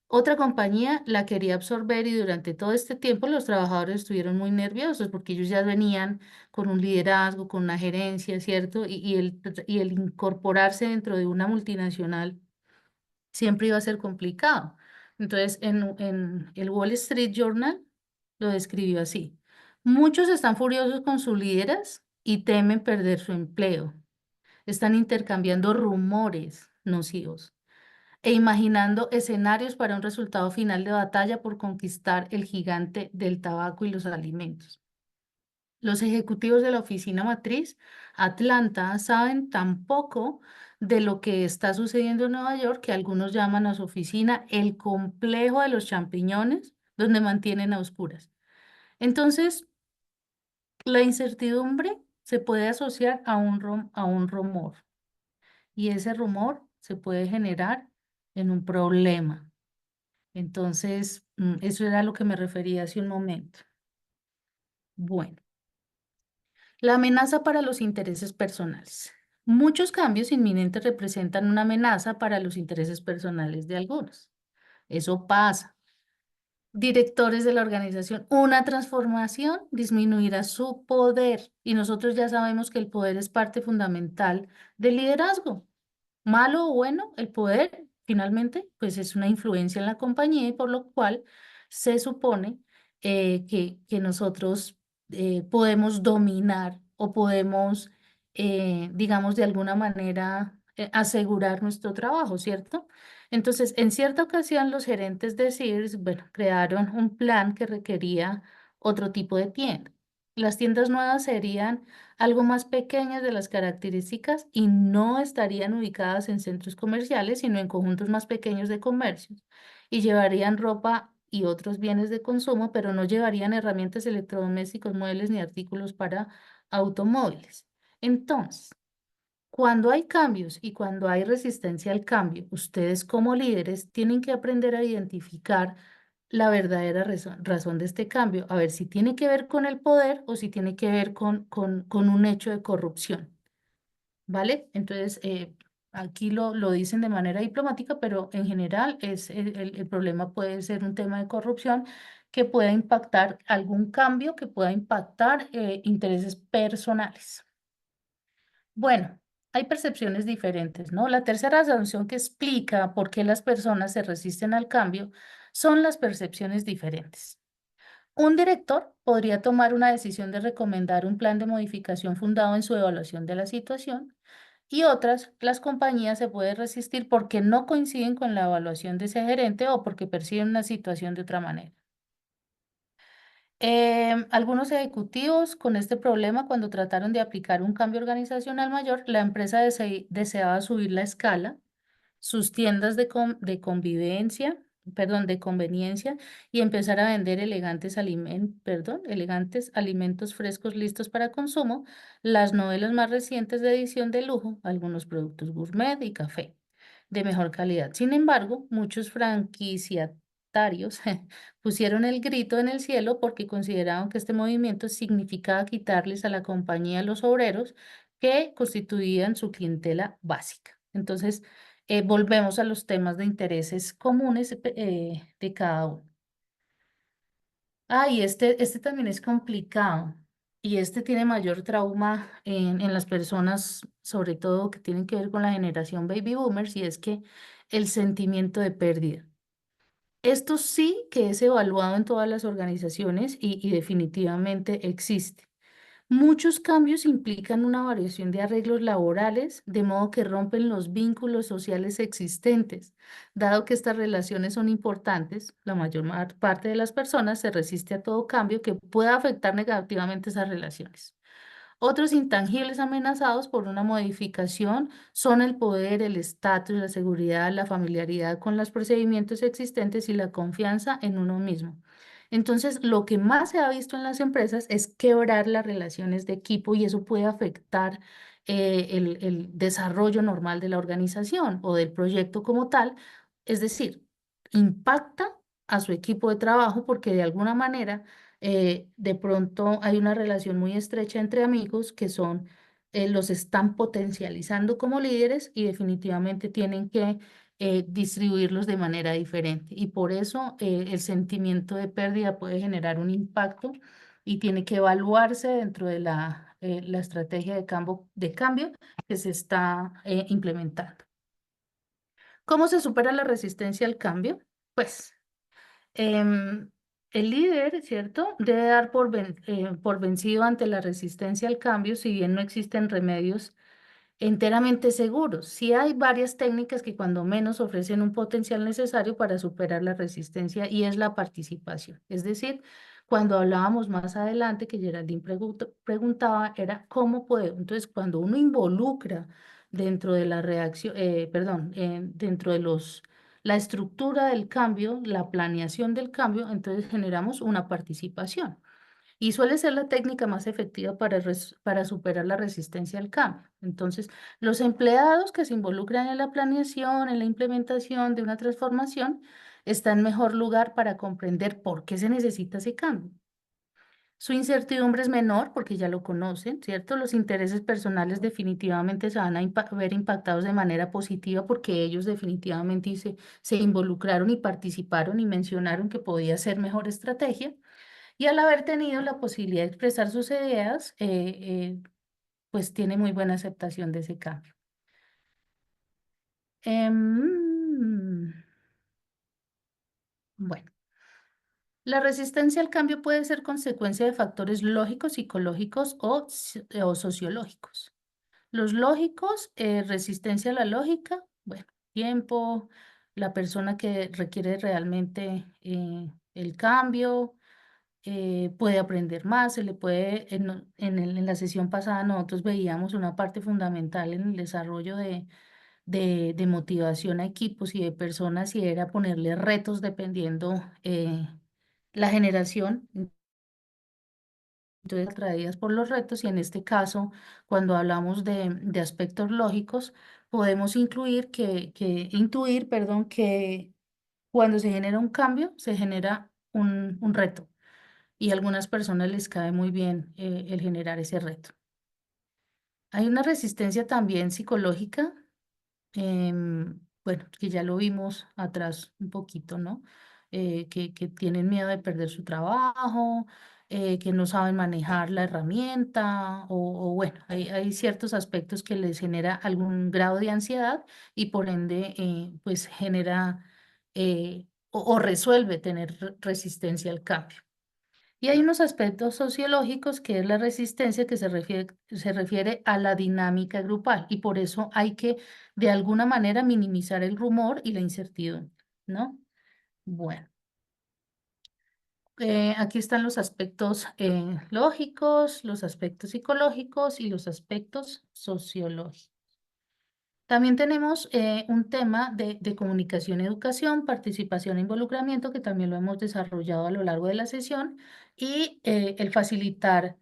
otra compañía la quería absorber y durante todo este tiempo los trabajadores estuvieron muy nerviosos porque ellos ya venían con un liderazgo, con una gerencia, ¿cierto? Y el incorporarse dentro de una multinacional siempre iba a ser complicado. Entonces, en el Wall Street Journal lo describió así. Muchos están furiosos con sus líderes y temen perder su empleo. Están intercambiando rumores nocivos e imaginando escenarios para un resultado final de batalla por conquistar el gigante del tabaco y los alimentos. Los ejecutivos de la oficina matriz, Atlanta, saben tan poco de lo que está sucediendo en Nueva York que algunos llaman a su oficina el complejo de los champiñones, donde mantienen a oscuras. Entonces, la incertidumbre se puede asociar a un rumor y ese rumor se puede generar en un problema. Entonces, eso era a lo que me refería hace un momento. Bueno. La amenaza para los intereses personales. Muchos cambios inminentes representan una amenaza para los intereses personales de algunos. Eso pasa. Directores de la organización, una transformación disminuirá su poder y nosotros ya sabemos que el poder es parte fundamental del liderazgo. Malo o bueno, el poder finalmente pues es una influencia en la compañía y por lo cual se supone que nosotros podemos dominar o podemos, digamos, de alguna manera asegurar nuestro trabajo, ¿cierto? Entonces, en cierta ocasión, los gerentes de Sears, bueno, crearon un plan que requería otro tipo de tienda. Las tiendas nuevas serían algo más pequeñas de las características y no estarían ubicadas en centros comerciales, sino en conjuntos más pequeños de comercios. Y llevarían ropa y otros bienes de consumo, pero no llevarían herramientas electrodomésticos, muebles ni artículos para automóviles. Entonces, cuando hay cambios y cuando hay resistencia al cambio, ustedes como líderes tienen que aprender a identificar la verdadera razón de este cambio, a ver si tiene que ver con el poder o si tiene que ver con un hecho de corrupción, ¿vale? Entonces, aquí lo dicen de manera diplomática, pero en general el problema puede ser un tema de corrupción que pueda impactar algún cambio, que pueda impactar intereses personales. Bueno, hay percepciones diferentes, ¿no? La tercera sanción que explica por qué las personas se resisten al cambio son las percepciones diferentes. Un director podría tomar una decisión de recomendar un plan de modificación fundado en su evaluación de la situación y otras, las compañías se pueden resistir porque no coinciden con la evaluación de ese gerente o porque perciben una situación de otra manera. Algunos ejecutivos con este problema, cuando trataron de aplicar un cambio organizacional mayor, la empresa deseaba subir la escala, sus tiendas de convivencia, perdón, de conveniencia y empezar a vender elegantes alimentos frescos listos para consumo, las novelas más recientes de edición de lujo, algunos productos gourmet y café de mejor calidad. Sin embargo, muchos franquiciatarios pusieron el grito en el cielo porque consideraban que este movimiento significaba quitarles a la compañía los obreros que constituían su clientela básica. Entonces, volvemos a los temas de intereses comunes de cada uno. Ah, y este también es complicado. Y este tiene mayor trauma en las personas, sobre todo que tienen que ver con la generación baby boomers, y es que el sentimiento de pérdida. Esto sí que es evaluado en todas las organizaciones y definitivamente existe. Muchos cambios implican una variación de arreglos laborales, de modo que rompen los vínculos sociales existentes. Dado que estas relaciones son importantes, la parte de las personas se resiste a todo cambio que pueda afectar negativamente esas relaciones. Otros intangibles amenazados por una modificación son el poder, el estatus, la seguridad, la familiaridad con los procedimientos existentes y la confianza en uno mismo. Entonces, lo que más se ha visto en las empresas es quebrar las relaciones de equipo y eso puede afectar el desarrollo normal de la organización o del proyecto como tal. Es decir, impacta a su equipo de trabajo porque de alguna manera de pronto hay una relación muy estrecha entre amigos que los están potencializando como líderes y definitivamente tienen que distribuirlos de manera diferente. Y por eso el sentimiento de pérdida puede generar un impacto y tiene que evaluarse dentro de la estrategia de cambio que se está implementando. ¿Cómo se supera la resistencia al cambio? Pues em, el líder, ¿cierto? Debe dar por vencido ante la resistencia al cambio, si bien no existen remedios enteramente seguros. Sí hay varias técnicas que cuando menos ofrecen un potencial necesario para superar la resistencia y es la participación. Es decir, cuando hablábamos más adelante, que Geraldine preguntaba, era cómo puedo. Entonces, cuando uno involucra dentro de la reacción, perdón, dentro de la estructura del cambio, la planeación del cambio, entonces generamos una participación. Y suele ser la técnica más efectiva para superar la resistencia al cambio. Entonces, los empleados que se involucran en la planeación, en la implementación de una transformación, están en mejor lugar para comprender por qué se necesita ese cambio. Su incertidumbre es menor porque ya lo conocen, ¿cierto? Los intereses personales definitivamente se van a ver impactados de manera positiva porque ellos definitivamente se involucraron y participaron y mencionaron que podía ser mejor estrategia. Y al haber tenido la posibilidad de expresar sus ideas, pues tiene muy buena aceptación de ese cambio. Bueno. La resistencia al cambio puede ser consecuencia de factores lógicos, psicológicos o sociológicos. Los lógicos, resistencia a la lógica, bueno, tiempo, la persona que requiere realmente el cambio, puede aprender más, se le puede, en la sesión pasada nosotros veíamos una parte fundamental en el desarrollo de motivación a equipos y de personas y era ponerle retos dependiendo la generación, entonces atraídas por los retos y en este caso, cuando hablamos de aspectos lógicos, podemos intuir, perdón, que cuando se genera un cambio, se genera un reto y a algunas personas les cae muy bien el generar ese reto. Hay una resistencia también psicológica, bueno, que ya lo vimos atrás un poquito, ¿no? Que tienen miedo de perder su trabajo, que no saben manejar la herramienta, o bueno, hay ciertos aspectos que les genera algún grado de ansiedad y por ende, pues genera o resuelve tener resistencia al cambio. Y hay unos aspectos sociológicos que es la resistencia que se refiere a la dinámica grupal y por eso hay que de alguna manera minimizar el rumor y la incertidumbre, ¿no? Bueno, aquí están los aspectos lógicos, los aspectos psicológicos y los aspectos sociológicos. También tenemos un tema de comunicación, educación, participación e involucramiento, que también lo hemos desarrollado a lo largo de la sesión, y el facilitar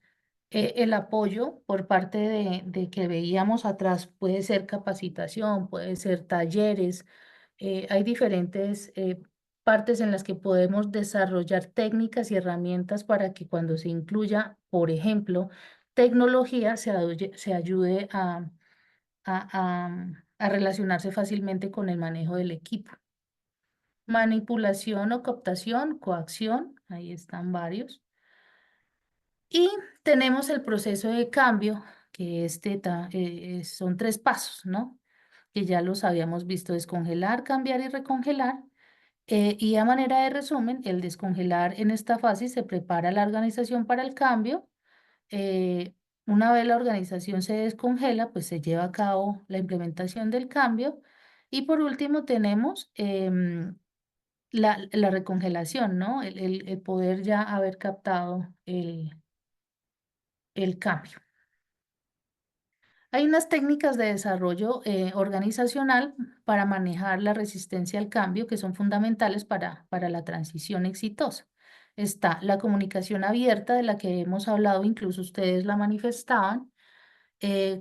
el apoyo por parte de que veíamos atrás, puede ser capacitación, puede ser talleres, hay diferentes partes en las que podemos desarrollar técnicas y herramientas para que cuando se incluya, por ejemplo, tecnología, se ayude a relacionarse fácilmente con el manejo del equipo. Manipulación o cooptación, coacción, ahí están varios. Y tenemos el proceso de cambio, que son 3 pasos, ¿no? Que ya los habíamos visto, descongelar, cambiar y recongelar. Y a manera de resumen, el descongelar en esta fase se prepara la organización para el cambio. eh, una vez la organización se descongela, pues se lleva a cabo la implementación del cambio. Y por último tenemos la recongelación, ¿no? El poder ya haber captado el cambio. Hay unas técnicas de desarrollo organizacional para manejar la resistencia al cambio que son fundamentales para la transición exitosa. Está la comunicación abierta, de la que hemos hablado, incluso ustedes la manifestaban,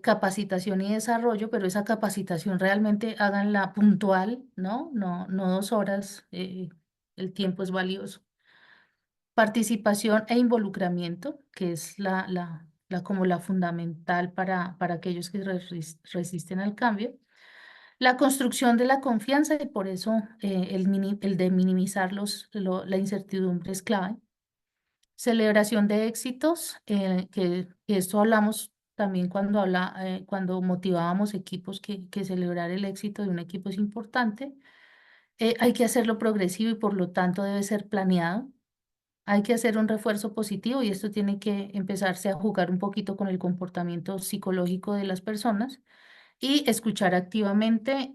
capacitación y desarrollo, pero esa capacitación realmente háganla puntual, ¿no? No 2 horas, el tiempo es valioso. Participación e involucramiento, que es como la fundamental para aquellos que resisten al cambio. La construcción de la confianza y por eso el de minimizar la incertidumbre es clave. Celebración de éxitos, que esto hablamos también cuando motivábamos equipos que celebrar el éxito de un equipo es importante. Hay que hacerlo progresivo y por lo tanto debe ser planeado. Hay que hacer un refuerzo positivo y esto tiene que empezarse a jugar un poquito con el comportamiento psicológico de las personas y escuchar activamente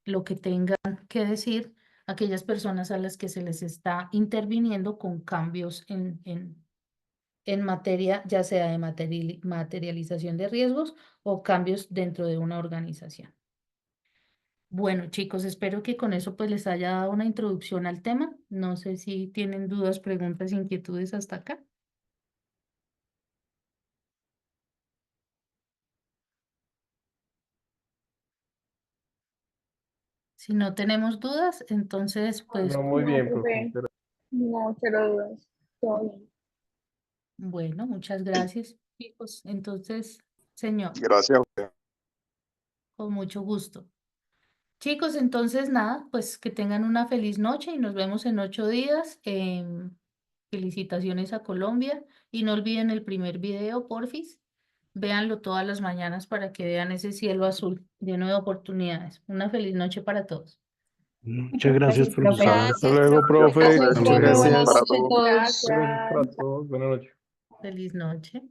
lo que tengan que decir aquellas personas a las que se les está interviniendo con cambios en materia, ya sea de materialización de riesgos o cambios dentro de una organización. Bueno, chicos, espero que con eso pues les haya dado una introducción al tema. No sé si tienen dudas, preguntas, inquietudes hasta acá. Si no tenemos dudas, entonces pues No, muy No, bien, profe, profesora. no, cero dudas. Todo bien. Bueno, muchas gracias, chicos. Entonces, señor, Gracias a usted. con mucho gusto. Chicos, entonces nada, pues que tengan una feliz noche y nos vemos en 8 días. Felicitaciones a Colombia y no olviden el primer video, porfis. Véanlo todas las mañanas para que vean ese cielo azul lleno de oportunidades. Una feliz noche para todos. Muchas gracias, profe. profesor. Hasta luego, profe. Gracias, Muchas profe. Buenas gracias. noches. Gracias para Gracias. todos. Buenas noches. Feliz noche.